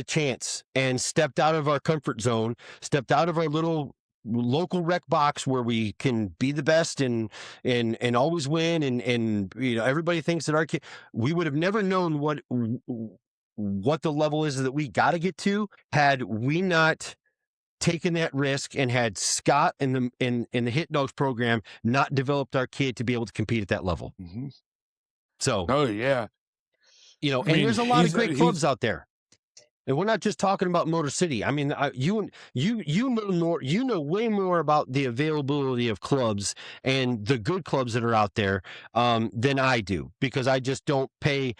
S1: chance and stepped out of our comfort zone, stepped out of our little local rec box where we can be the best and always win, and everybody thinks that our kid, we would have never known what the level is that we got to get to had we not taken that risk, and had Scott in the Hit Dogs program not developed our kid to be able to compete at that level.
S2: Mm-hmm.
S1: So,
S2: and
S1: there's a lot of great clubs out there. And we're not just talking about Motor City. I mean, you know way more about the availability of clubs and the good clubs that are out there than I do, because I just don't pay.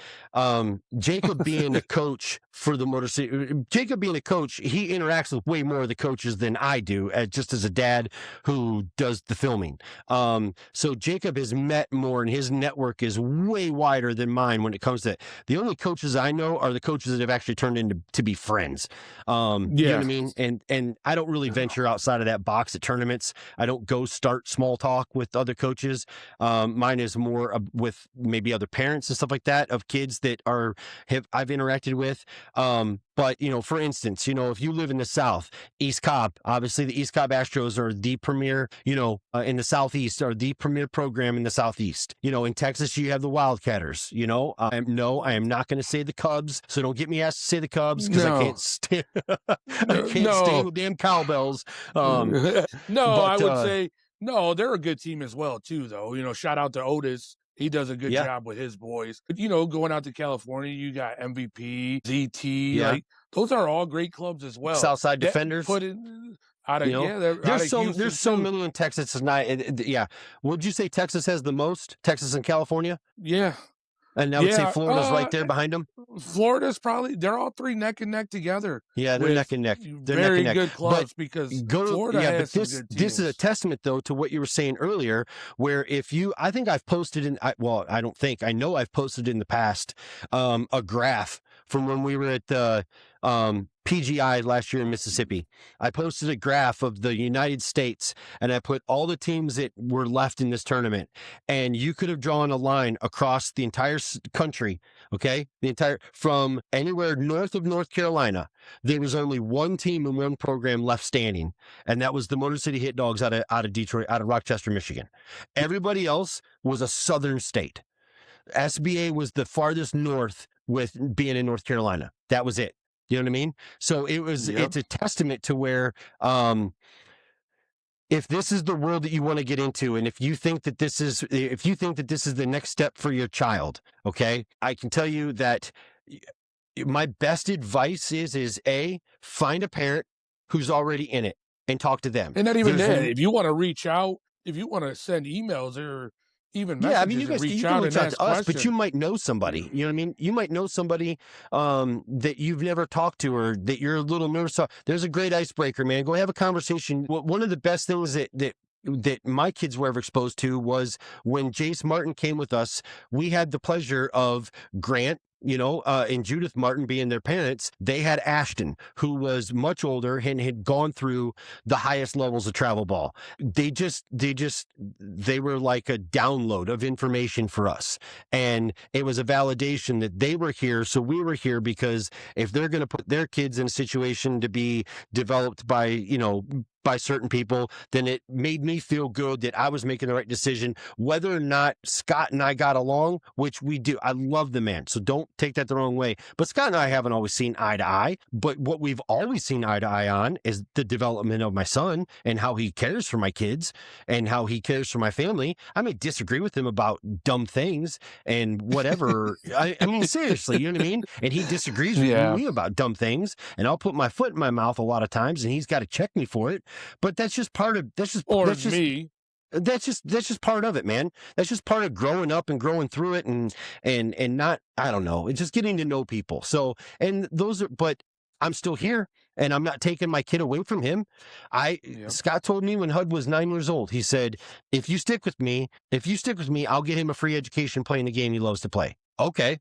S1: Jacob being a coach for the Motor City, Jacob being a coach, he interacts with way more of the coaches than I do, just as a dad who does the filming. So Jacob has met more, and his network is way wider than mine when it comes to the only coaches I know are the coaches that have actually turned into to be friends. You know what I mean? And I don't really venture outside of that box at tournaments. I don't go start small talk with other coaches. Mine is more with maybe other parents and stuff like that of kids that I've interacted with. But But, for instance, if you live in the South, East Cobb, obviously the East Cobb Astros are the premier, in the Southeast, are the premier program in the Southeast. In Texas, you have the Wildcatters. I am not going to say the Cubs, so don't get me asked to say the Cubs because I
S2: No,
S1: can't stand, I can't
S2: no,
S1: stand the damn cowbells.
S2: no. I
S1: But
S2: would say no. They're a good team as well too, though. Shout out to Otis. He does a good
S1: yeah,
S2: job with his boys. But, going out to California, you got MVP, ZT.
S1: yeah,
S2: Like those are all great clubs as well.
S1: Southside
S2: That
S1: Defenders.
S2: put in out of they're out
S1: There's
S2: of
S1: so
S2: Houston
S1: many in Texas tonight. Yeah, would you say Texas has the most? Texas and California,
S2: Yeah,
S1: and I would say Florida's right there behind them.
S2: Florida's probably they're all three neck and neck together.
S1: Yeah, they're neck and neck. They're neck
S2: Very
S1: and neck.
S2: good clubs
S1: But
S2: because Florida
S1: but
S2: has some good teams.
S1: this is a testament though to what you were saying earlier, where I think I've posted I know I've posted in the past a graph from when we were at the PGI last year in Mississippi. I posted a graph of the United States and I put all the teams that were left in this tournament, and you could have drawn a line across the entire country. Okay, from anywhere north of North Carolina, there was only one team and one program left standing, and that was the Motor City Hit Dogs out of Detroit, out of Rochester, Michigan. Everybody else was a southern state. SBA was the farthest north with being in North Carolina. That was it. You know what I mean? So it's a testament to where, if this is the world that you want to get into, and if you think that this is the next step for your child, okay, I can tell you that my best advice is find a parent who's already in it and talk to them.
S2: And not even that. If you want to reach out, if you want to send emails or even messages,
S1: you guys
S2: reach
S1: you
S2: out
S1: can reach
S2: and
S1: out
S2: ask
S1: to us,
S2: questions.
S1: but you might know somebody. You know what I mean? You might know somebody that you've never talked to, or that you're a little nervous. There's a great icebreaker, man. Go have a conversation. One of the best things that my kids were ever exposed to was when Jace Martin came with us. We had the pleasure of Grant, and Judith Martin being their parents. They had Ashton, who was much older and had gone through the highest levels of travel ball. They were like a download of information for us. And it was a validation that they were here. So we were here, because if they're going to put their kids in a situation to be developed by certain people, then it made me feel good that I was making the right decision. Whether or not Scott and I got along, which we do, I love the man, so don't take that the wrong way. But Scott and I haven't always seen eye to eye. But what we've always seen eye to eye on is the development of my son and how he cares for my kids and how he cares for my family. I may disagree with him about dumb things and whatever. I mean, seriously, you know what I mean? And he disagrees with me about dumb things, and I'll put my foot in my mouth a lot of times, and he's got to check me for it. But that's just part of
S2: me.
S1: That's just part of it, man. That's just part of growing up and growing through it, and not, I don't know, it's just getting to know people. So, but I'm still here, and I'm not taking my kid away from him. Scott told me when Hud was 9 years old, he said, if you stick with me, I'll get him a free education playing the game he loves to play. Okay,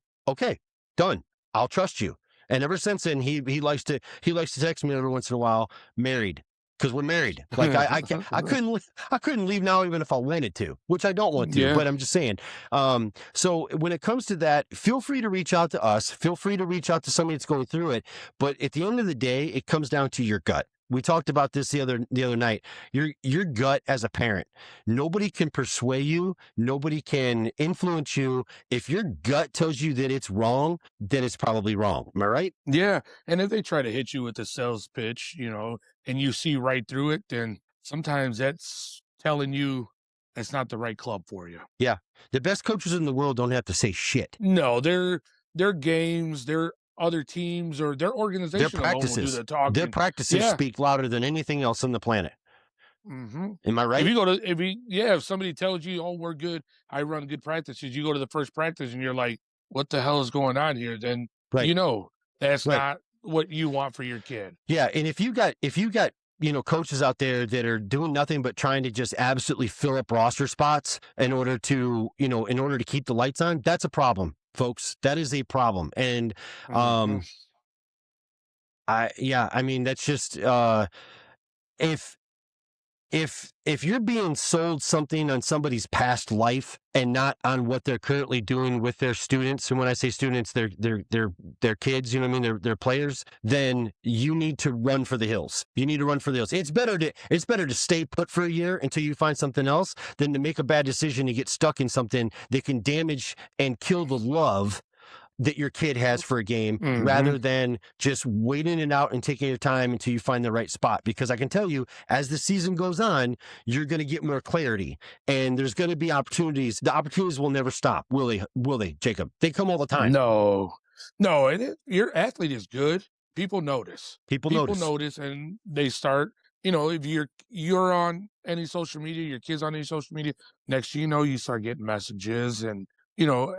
S1: done. I'll trust you. And ever since then, he likes to text me every once in a while, married. Because we're married. Like I couldn't leave now, even if I wanted to, which I don't want to, but I'm just saying. So when it comes to that, feel free to reach out to us. Feel free to reach out to somebody that's going through it. But at the end of the day, it comes down to your gut. We talked about this the other night. Your gut as a parent. Nobody can persuade you. Nobody can influence you. If your gut tells you that it's wrong, then it's probably wrong. Am I right?
S2: Yeah. And if they try to hit you with a sales pitch, and you see right through it, then sometimes that's telling you it's not the right club for you.
S1: Yeah. The best coaches in the world don't have to say shit.
S2: No, their games, their other teams, or their organization alone will do the talking.
S1: Their practices speak louder than anything else on the planet.
S2: Mm-hmm.
S1: Am I right?
S2: If somebody tells you, "Oh, we're good, I run good practices," you go to the first practice and you're like, "What the hell is going on here?" Then that's not what you want for your kid.
S1: Yeah, and if you got coaches out there that are doing nothing but trying to just absolutely fill up roster spots in order to keep the lights on, that's a problem, folks. That is a problem. And I mean, that's just if if you're being sold something on somebody's past life and not on what they're currently doing with their students, and when I say students, they're kids, you know what I mean, they're players, then you need to run for the hills. You need to run for the hills. It's better to stay put for a year until you find something else than to make a bad decision and get stuck in something that can damage and kill the love that your kid has for a game, rather than just waiting it out and taking your time until you find the right spot. Because I can tell you, as the season goes on, you're going to get more clarity, and there's going to be opportunities. The opportunities will never stop, will they? Will they, Jacob? They come all the time.
S2: No, your athlete is good. People notice.
S1: People
S2: notice, and they start. If you're on any social media, your kid's on any social media, next thing you know, you start getting messages and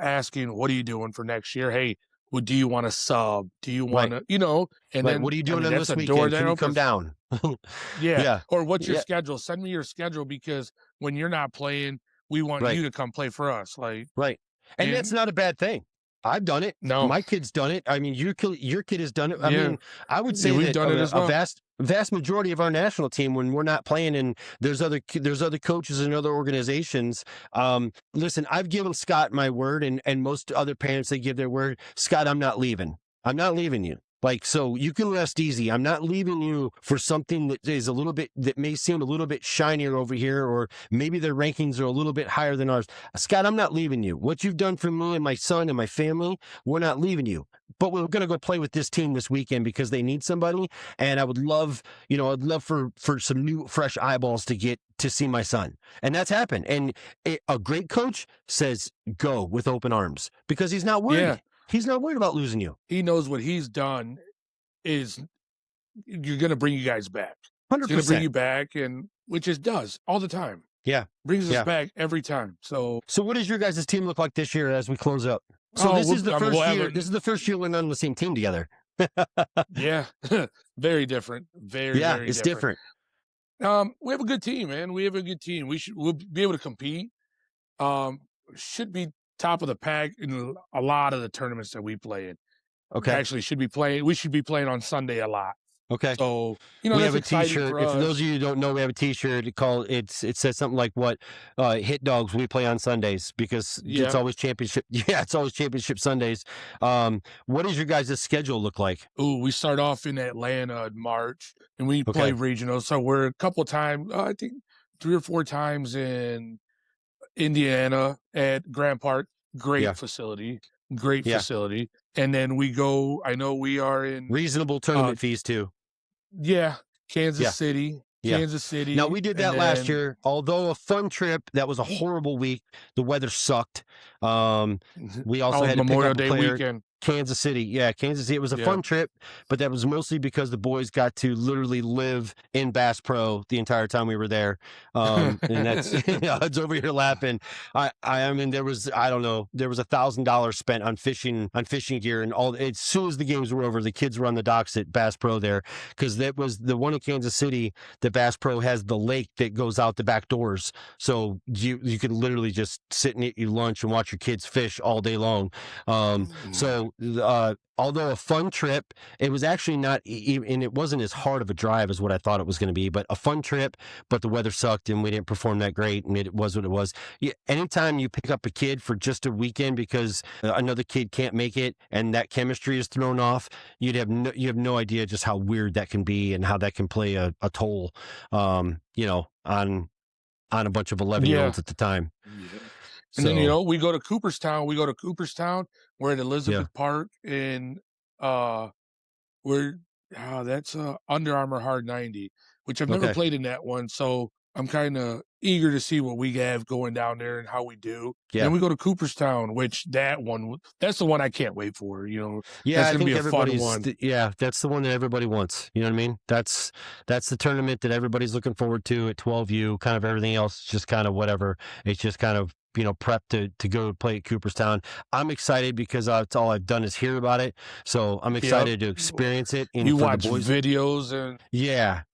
S2: asking, what are you doing for next year? Hey, do you want to sub? Do you want to, and then
S1: what are you doing on
S2: that's
S1: this
S2: a
S1: weekend?
S2: door
S1: Can
S2: that
S1: you come
S2: opens.
S1: down?
S2: Yeah. Or what's your schedule? Send me your schedule, because when you're not playing, we want you to come play for us. Like,
S1: and that's not a bad thing. I've done it.
S2: No,
S1: my kid's done it. I mean, your kid has done it. I mean, I would say
S2: we've
S1: that
S2: done it as well.
S1: vast majority of our national team, when we're not playing and there's other coaches and other organizations. Listen, I've given Scott my word, and most other parents, they give their word. Scott, I'm not leaving. I'm not leaving you. Like, so you can rest easy. I'm not leaving you for something that may seem a little bit shinier over here, or maybe their rankings are a little bit higher than ours. Scott, I'm not leaving you. What you've done for me and my son and my family, we're not leaving you. But we're going to go play with this team this weekend because they need somebody. And I would love, I'd love for some new, fresh eyeballs to get to see my son. And that's happened. And a great coach says, go with open arms, because he's not worried.
S2: Yeah.
S1: He's not worried about losing you.
S2: He knows what he's done is you're going to bring you guys back.
S1: 100%.
S2: It's going to bring you back, and which it does all the time.
S1: Yeah.
S2: Brings us back every time. So
S1: what does your guys' team look like this year as we close up? So this is the first year. This is the first year we're not on the same team together.
S2: Yeah. Very different. Very
S1: it's different.
S2: We have a good team, man. We have a good team. We'll be able to compete. Should be top of the pack in a lot of the tournaments that we play in.
S1: Okay.
S2: Actually, we should be playing on Sunday a lot.
S1: Okay.
S2: So,
S1: we have a T-shirt. For those of you who don't know, we have a T-shirt. It says something like Hit Dogs, we play on Sundays, because it's always championship. Yeah, it's always championship Sundays. What does your guys' schedule look like?
S2: Ooh, we start off in Atlanta in March, and we play regional. So we're a couple times, I think 3 or 4 times in Indiana at Grand Park. Great facility. And then we go, I know we are in
S1: reasonable tournament fees too.
S2: Yeah. Kansas City. Kansas City.
S1: Now, we did that last year, although a fun trip. That was a horrible week. The weather sucked. We also had
S2: Memorial Day weekend.
S1: Kansas City. Yeah, Kansas City. It was a fun trip, but that was mostly because the boys got to literally live in Bass Pro the entire time we were there. And that's, it's over here laughing. I mean, there was $1,000 spent on fishing gear, and all. As soon as the games were over, the kids were on the docks at Bass Pro there, because that was the one in Kansas City. The Bass Pro has the lake that goes out the back doors, so you can literally just sit and eat your lunch and watch your kids fish all day long. Although a fun trip, it was actually not, and it wasn't as hard of a drive as what I thought it was going to be, but a fun trip, but the weather sucked and we didn't perform that great, and it was what it was. Anytime you pick up a kid for just a weekend because another kid can't make it and that chemistry is thrown off, you have no idea just how weird that can be and how that can play a toll, on a bunch of 11-year-olds at the time.
S2: Yeah. And then, we go to Cooperstown. We're at Elizabeth Park in, that's Under Armour Hard 90, which I've never played in that one. So I'm kind of eager to see what we have going down there and how we do. Yeah. And then we go to Cooperstown, which that's the one I can't wait for, Yeah,
S1: that's going to be a fun one. That's the one that everybody wants. You know what I mean? That's the tournament that everybody's looking forward to at 12U. Kind of everything else is just kind of whatever. It's just kind of, prep to go play at Cooperstown. I'm excited because that's all I've done is hear about it. So I'm excited to experience it.
S2: You watch videos and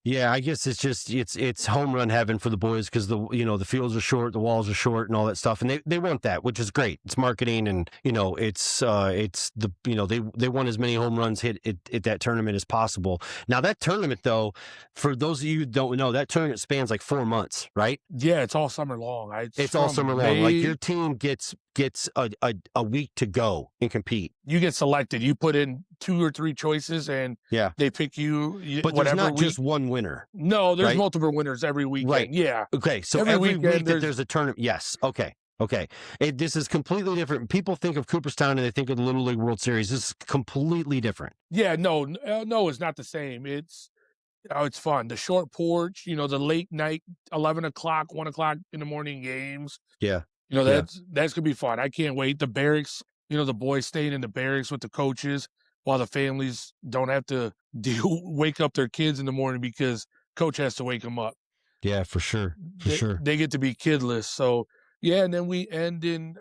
S1: Yeah, I guess it's just it's home run heaven for the boys because the fields are short, the walls are short, and all that stuff, and they want that, which is great. It's marketing, and it's they want as many home runs hit at that tournament as possible. Now that tournament though, for those of you who don't know, that tournament spans like 4 months, right?
S2: Yeah, it's all summer long. It's
S1: It's all summer
S2: from
S1: long. Like
S2: May.
S1: your team gets a week to go and compete.
S2: You get selected. You put in 2 or 3 choices, and
S1: Yeah,
S2: they pick you.
S1: but there's
S2: Whatever
S1: not
S2: week.
S1: just one winner.
S2: No, there's
S1: right?
S2: multiple winners every weekend.
S1: Right.
S2: Yeah,
S1: Okay, so
S2: every
S1: every
S2: weekend
S1: week that
S2: there's
S1: there's a tournament, yes. Okay. This is completely different. People think of Cooperstown and they think of the Little League World Series. This is completely different.
S2: yeah. No, it's not the same. It's fun. The short porch. The late night, 11 o'clock, 1 o'clock in the morning games.
S1: Yeah.
S2: That's gonna be fun. I can't wait. The barracks. The boys staying in the barracks with the coaches while the families don't have to wake up their kids in the morning because coach has to wake them up.
S1: Yeah, for sure.
S2: They get to be kidless. So yeah, and then we end in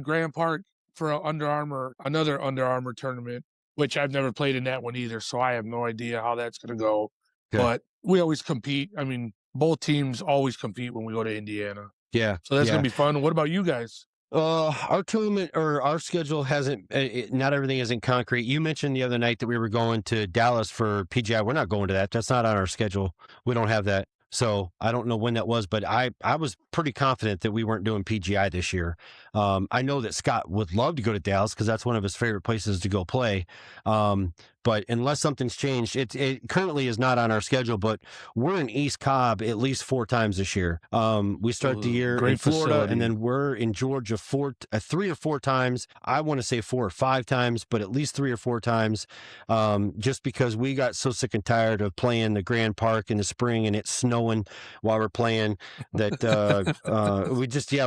S2: Grand Park for another Under Armour tournament, which I've never played in that one either. So I have no idea how that's gonna go.
S1: Okay.
S2: But we always compete. I mean, both teams always compete when we go to Indiana.
S1: Yeah.
S2: So that's gonna be fun. What about you guys?
S1: Our tournament or our schedule hasn't. Not everything isn't concrete. You mentioned the other night that we were going to Dallas for PGI. We're not going to that. That's not on our schedule. We don't have that. So I don't know when that was, but I was pretty confident that we weren't doing PGI this year. I know that Scott would love to go to Dallas because that's one of his favorite places to go play. But unless something's changed, it currently is not on our schedule, but we're in East Cobb at least 4 times this year. We start the year in Florida,
S2: facility.
S1: and then we're in Georgia 3 or 4 times. I want to say 4 or 5 times, but at least 3 or 4 times, just because we got so sick and tired of playing the Grand Park in the spring and it's snowing while we're playing that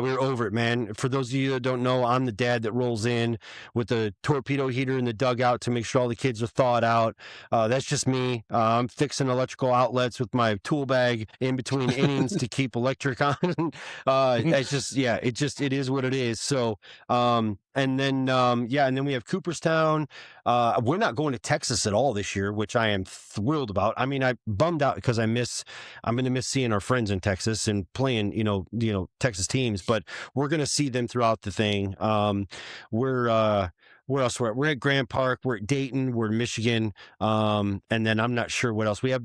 S1: we were over it, man. For those of you that don't know, I'm the dad that rolls in with the torpedo heater in the dugout to make sure all the kids are thawed out. That's just me. I'm fixing electrical outlets with my tool bag in between innings to keep electric on. It is what it is. So, and then we have Cooperstown. We're not going to Texas at all this year, which I am thrilled about. I mean, I bummed out because I'm going to miss seeing our friends in Texas and playing, Texas teams, but we're going to see them throughout the thing. Where else we're at Grand Park, we're at Dayton, we're in Michigan, and then I'm not sure what else we have.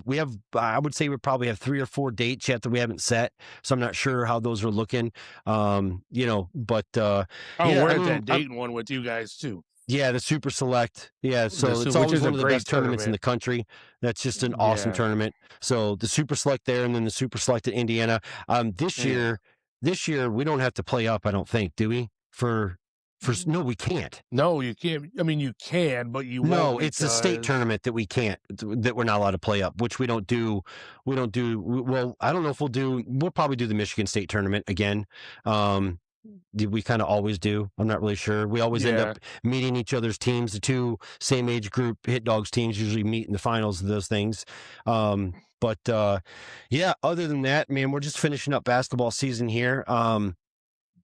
S1: I would say we probably have 3 or 4 dates yet that we haven't set, so I'm not sure how those are looking.
S2: We're at that Dayton one with you guys too.
S1: Yeah, the Super Select. Yeah, so it's always one of the best tournaments in the country. That's just an awesome tournament. So the Super Select there, and then the Super Select at Indiana. This year we don't have to play up, I don't think, do we? No, we can't.
S2: No, you can't. I mean, you can, but you won't.
S1: No, it's a state tournament that we can't, that we're not allowed to play up, which we don't do. Well, I don't know if we'll probably do the Michigan State tournament again. We kind of always do. I'm not really sure. We always end up meeting each other's teams. The 2 same age group Hit Dogs teams usually meet in the finals of those things. Other than that, man, we're just finishing up basketball season here.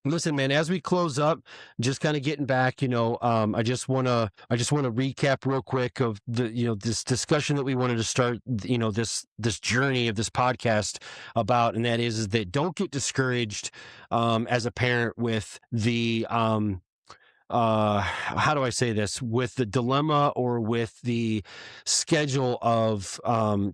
S1: Listen, man, as we close up, just kind of getting back, I just want to recap real quick of the, this discussion that we wanted to start, this journey of this podcast about, and that is that don't get discouraged, as a parent with the, how do I say this, with the dilemma or with the schedule of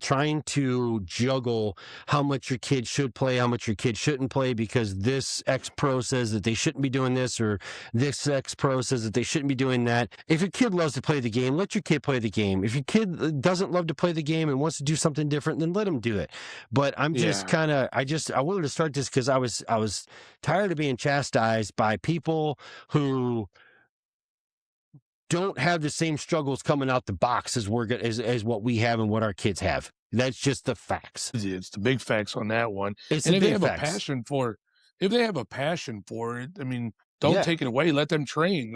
S1: trying to juggle how much your kid should play, how much your kid shouldn't play, because this ex-pro says that they shouldn't be doing this, or this ex-pro says that they shouldn't be doing that. If your kid loves to play the game, let your kid play the game. If your kid doesn't love to play the game and wants to do something different, then let him do it. But I'm just I wanted to start this because I was tired of being chastised by people who don't have the same struggles coming out the box as as what we have and what our kids have. That's just the facts.
S2: It's the big facts on that one.
S1: If
S2: they have a passion for it, I mean, don't take it away. Let them train.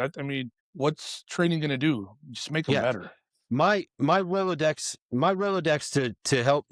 S2: What's training going to do? Just make them better.
S1: My Rolodex to help,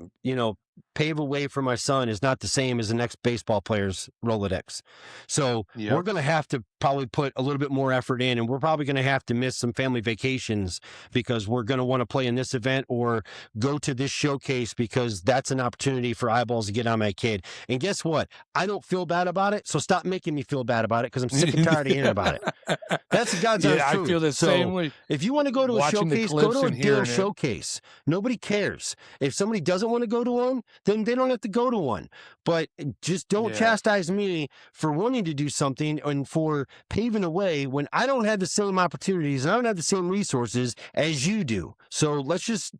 S1: pave a way for my son is not the same as the next baseball player's Rolodex. So
S2: Yep.
S1: we're going to have to probably put a little bit more effort in, and we're probably going to have to miss some family vacations because we're going to want to play in this event or go to this showcase because that's an opportunity for eyeballs to get on my kid. And guess what? I don't feel bad about it. So stop making me feel bad about it because I'm sick and tired of hearing about it. That's the God's honest
S2: Yeah, I
S1: truth.
S2: feel the same
S1: So
S2: way.
S1: if you want to go to a
S2: Watching the
S1: showcase, go
S2: clips
S1: to a
S2: and
S1: Daryl
S2: hearing it.
S1: showcase. Nobody cares. If somebody doesn't want to go to one, then they don't have to go to one. But just don't
S2: Yeah.
S1: chastise me for wanting to do something and for paving a way when I don't have the same opportunities and I don't have the same resources as you do. So let's just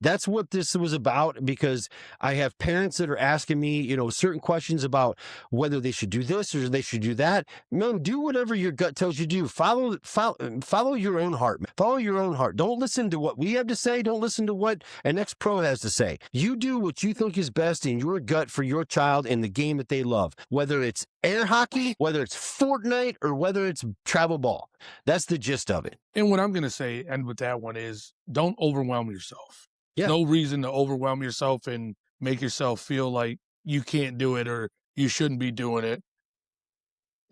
S1: that's what this was about, because I have parents that are asking me, certain questions about whether they should do this or they should do that. Man, do whatever your gut tells you to do. Follow your own heart. Follow your own heart. Don't listen to what we have to say. Don't listen to what an ex-pro has to say. You do what you think is best in your gut for your child and the game that they love, whether it's air hockey, whether it's Fortnite, or whether it's travel ball. That's the gist of it.
S2: And what I'm going to say, and with that one, is don't overwhelm yourself.
S1: Yeah.
S2: No reason to overwhelm yourself and make yourself feel like you can't do it or you shouldn't be doing it.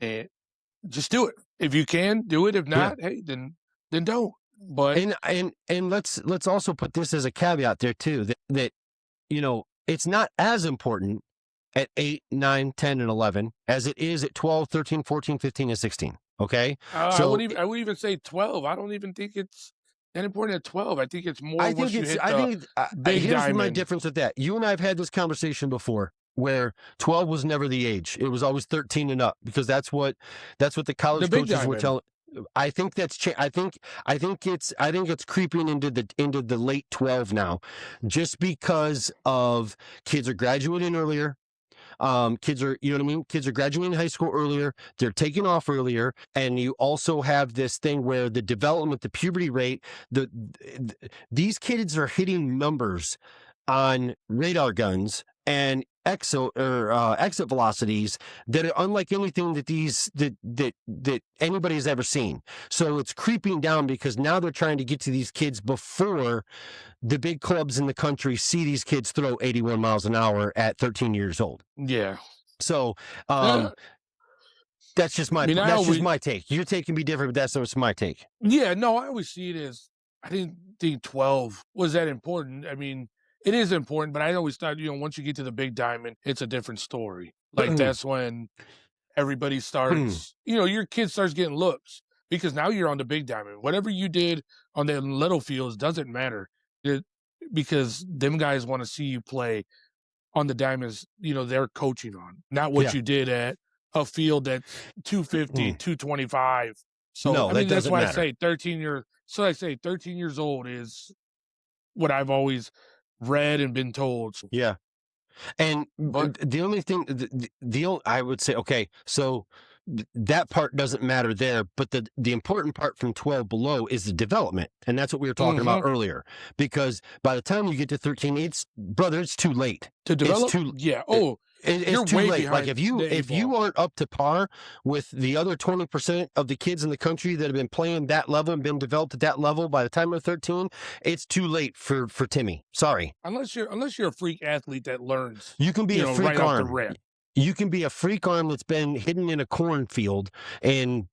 S2: And just do it. If you can, do it. If not, hey, then don't. But
S1: and let's also put this as a caveat there too, that it's not as important at 8, 9, 10, and 11 as it is at 12, 13, 14, 15, and 16. Okay?
S2: I would even say 12. I don't even think it's that important at 12. I think it's more once you hit the big
S1: here's
S2: diamond.
S1: my difference with that. You and I have had this conversation before where 12 was never the age. It was always 13 and up, because that's what the college coaches were telling. I think that's I think it's creeping into the late 12 now, just because of kids are graduating earlier. Kids are, kids are graduating high school earlier. They're taking off earlier. And you also have this thing where the development, the puberty rate, these kids are hitting numbers on radar guns and exit velocities that are unlike anything that anybody's ever seen. So it's creeping down because now they're trying to get to these kids before the big clubs in the country see these kids throw 81 miles an hour at 13 years old.
S2: Yeah.
S1: So that's just my just my take. Your take can be different, but that's my take.
S2: Yeah, no, I always see it as, I didn't think 12 was that important. I mean, it is important, but I always thought, once you get to the big diamond, it's a different story. Like that's when everybody starts, your kid starts getting looks because now you're on the big diamond. Whatever you did on the little fields doesn't matter, because them guys want to see you play on the diamonds, they're coaching on, not what you did at a field that's 250, 225. So
S1: no,
S2: that's why
S1: matter.
S2: I say 13 years old is what I've always read and been told.
S1: Yeah. And the only thing, I would say, okay, so that part doesn't matter there, but the important part from 12 below is the development. And that's what we were talking about earlier, because by the time you get to 13, it's too late
S2: to develop.
S1: It's too late. Like if you aren't up to par with the other 20% of the kids in the country that have been playing that level and been developed at that level by the time they're 13, it's too late for Timmy. Sorry.
S2: Unless you're a freak athlete that learns.
S1: You can be a freak
S2: right
S1: arm.
S2: Off the rip.
S1: You can be a freak arm that's been hidden in a cornfield in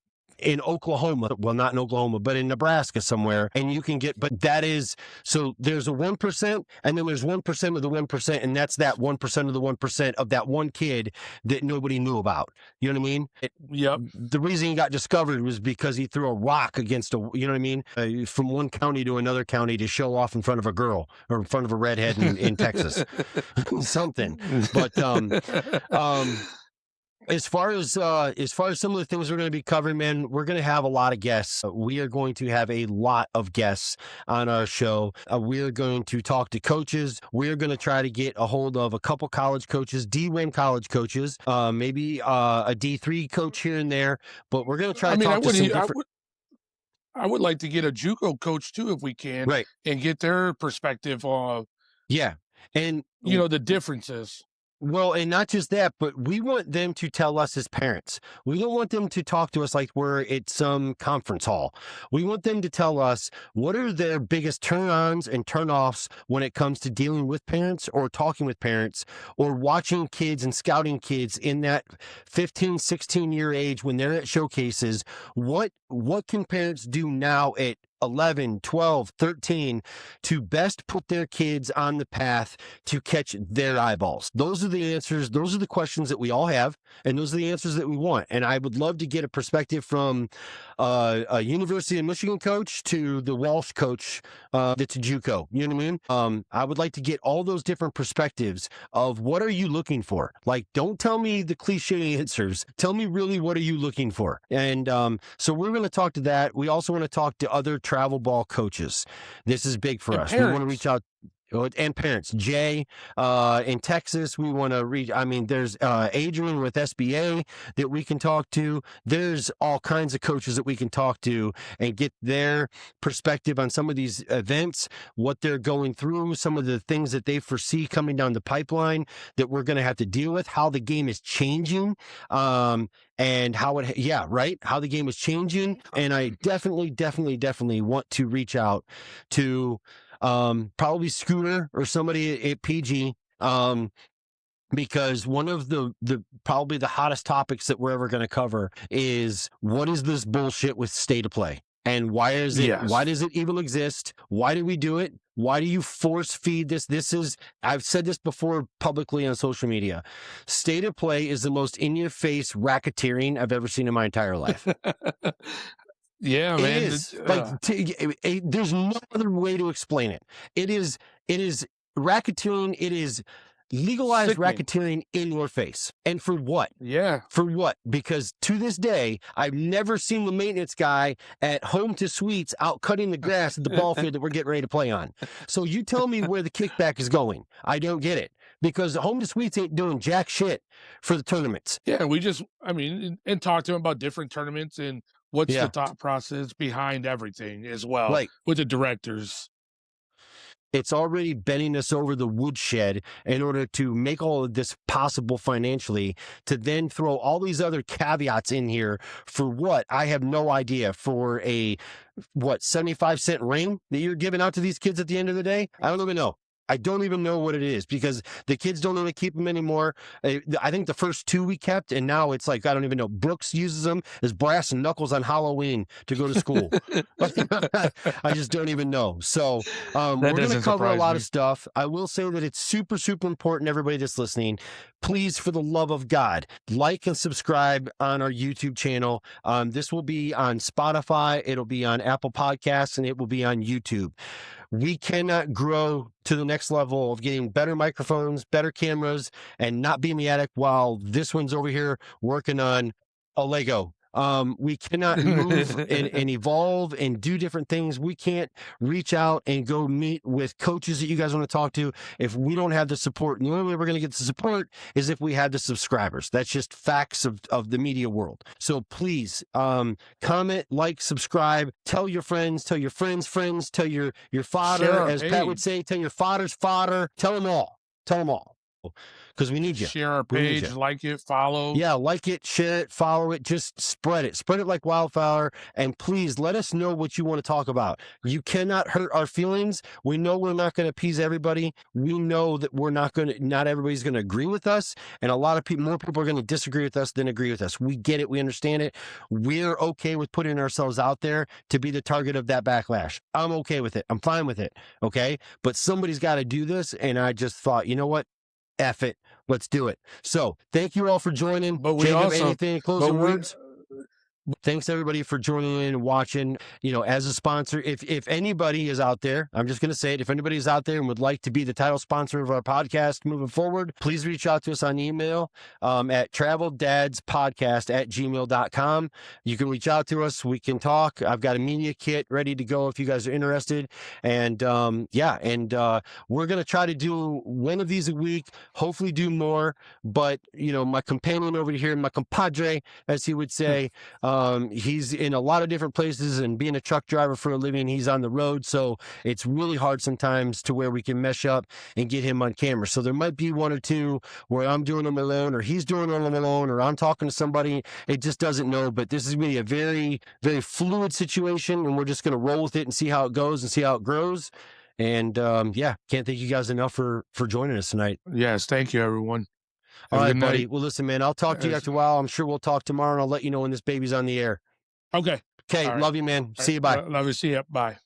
S1: Oklahoma, well, not in Oklahoma, but in Nebraska somewhere, and you can get, but that is, so there's a 1%, and then there's 1% of the 1%, and that's that 1% of the 1% of that one kid that nobody knew about. You know what I mean?
S2: Yep.
S1: The reason he got discovered was because he threw a rock against you know what I mean? From one county to another county to show off in front of a girl or in front of a redhead in Texas. Something. But, as far as some of the things we're going to be covering, man, we're going to have a lot of guests. We are going to have a lot of guests on our show. We're going to talk to coaches. We're going to try to get a hold of a couple college coaches, D1 college coaches, maybe a D3 coach here and there. But we're going to try to talk to some different...
S2: I would like to get a JUCO coach too, if we can,
S1: right,
S2: and get their perspective on,
S1: and
S2: the differences.
S1: Well, and not just that, but we want them to tell us as parents. We don't want them to talk to us like we're at some conference hall. We want them to tell us what are their biggest turn-ons and turn-offs when it comes to dealing with parents or talking with parents or watching kids and scouting kids in that 15, 16-year age when they're at showcases. What can parents do now at 11, 12, 13 to best put their kids on the path to catch their eyeballs? Those are the answers. Those are the questions that we all have, and those are the answers that we want. And I would love to get a perspective from a University of Michigan coach to the Walsh coach that's a JUCO. You know what I mean? I would like to get all those different perspectives of what are you looking for? Like, don't tell me the cliche answers. Tell me really what are you looking for? And so we're going to talk to that. We also want to talk to other travel ball coaches. This is big for us. We want to reach out. And parents, Jay, in Texas, we want to reach. I mean, there's Adrian with SBA that we can talk to. There's all kinds of coaches that we can talk to and get their perspective on some of these events, what they're going through, some of the things that they foresee coming down the pipeline that we're going to have to deal with, how the game is changing, and how how the game is changing. And I definitely want to reach out to probably Scooter or somebody at PG, because one of the probably the hottest topics that we're ever going to cover is what is this bullshit with state of play, and why is it?
S2: Yes.
S1: Why does it even exist? Why do we do it? Why do you force feed this? I've said this before publicly on social media. State of play is the most in your face racketeering I've ever seen in my entire life.
S2: Yeah, man.
S1: It is there's no other way to explain it. It is racketeering. It is legalized racketeering in your face. And for what?
S2: Yeah.
S1: For what? Because to this day, I've never seen the maintenance guy at Home to Suites out cutting the grass at the ball field that we're getting ready to play on. So you tell me where the kickback is going. I don't get it. Because Home to Suites ain't doing jack shit for the tournaments.
S2: Yeah, and talk to him about different tournaments and what's the thought process behind everything as well,
S1: like,
S2: with the directors.
S1: It's already bending us over the woodshed in order to make all of this possible financially, to then throw all these other caveats in here for what? I have no idea. For a, 75-cent ring that you're giving out to these kids at the end of the day? I don't even know. I don't even know what it is because the kids don't want to keep them anymore. I think the first 2 we kept, and now it's like, I don't even know. Brooks uses them as brass knuckles on Halloween to go to school. I just don't even know. So we're going to cover a lot of stuff. I will say that it's super, super important, everybody that's listening. Please, for the love of God, like and subscribe on our YouTube channel. This will be on Spotify. It'll be on Apple Podcasts, and it will be on YouTube. We cannot grow to the next level of getting better microphones, better cameras, and not be in the attic while this one's over here working on a Lego. We cannot move and evolve and do different things. We can't reach out and go meet with coaches that you guys want to talk to if we don't have the support. And the only way we're going to get the support is if we have the subscribers. That's just facts of the media world. So please, comment, like, subscribe, tell your friends, tell your friends' friends, tell your fodder, as Pat would say, tell your fodder's fodder. Tell them all. Tell them all. Because we need you.
S2: Share our page, like it, follow.
S1: Yeah, like it, share it, follow it. Just spread it. Spread it like wildfire. And please let us know what you want to talk about. You cannot hurt our feelings. We know we're not going to appease everybody. We know that not everybody's going to agree with us. And a lot of more people are going to disagree with us than agree with us. We get it. We understand it. We're okay with putting ourselves out there to be the target of that backlash. I'm okay with it. I'm fine with it. Okay. But somebody's got to do this. And I just thought, you know what? F it. Let's do it. So thank you all for joining.
S2: But we
S1: anything closing words? Thanks everybody for joining in and watching. As a sponsor, if anybody is out there, I'm just going to say it. If anybody is out there and would like to be the title sponsor of our podcast moving forward, please reach out to us on email at traveldadspodcast@gmail.com. You can reach out to us. We can talk. I've got a media kit ready to go if you guys are interested. And we're going to try to do one of these a week, hopefully do more. But, my companion over here, my compadre, as he would say, He's in a lot of different places, and being a truck driver for a living, he's on the road. So it's really hard sometimes to where we can mesh up and get him on camera. So there might be one or two where I'm doing them alone, or he's doing them alone, or I'm talking to somebody. It just doesn't know. But this is going to be a very, very fluid situation, and we're just going to roll with it and see how it goes and see how it grows. And yeah, can't thank you guys enough for joining us tonight.
S2: Yes, thank you, everyone.
S1: All
S2: Have a
S1: right,
S2: good
S1: buddy.
S2: night.
S1: Well, listen, man, I'll talk to you
S2: Yes.
S1: after a while. I'm sure we'll talk tomorrow, and I'll let you know when this baby's on the air.
S2: Okay.
S1: Okay,
S2: All right.
S1: love you, man.
S2: All
S1: See you.
S2: right.
S1: Bye.
S2: Love you. See you. Bye.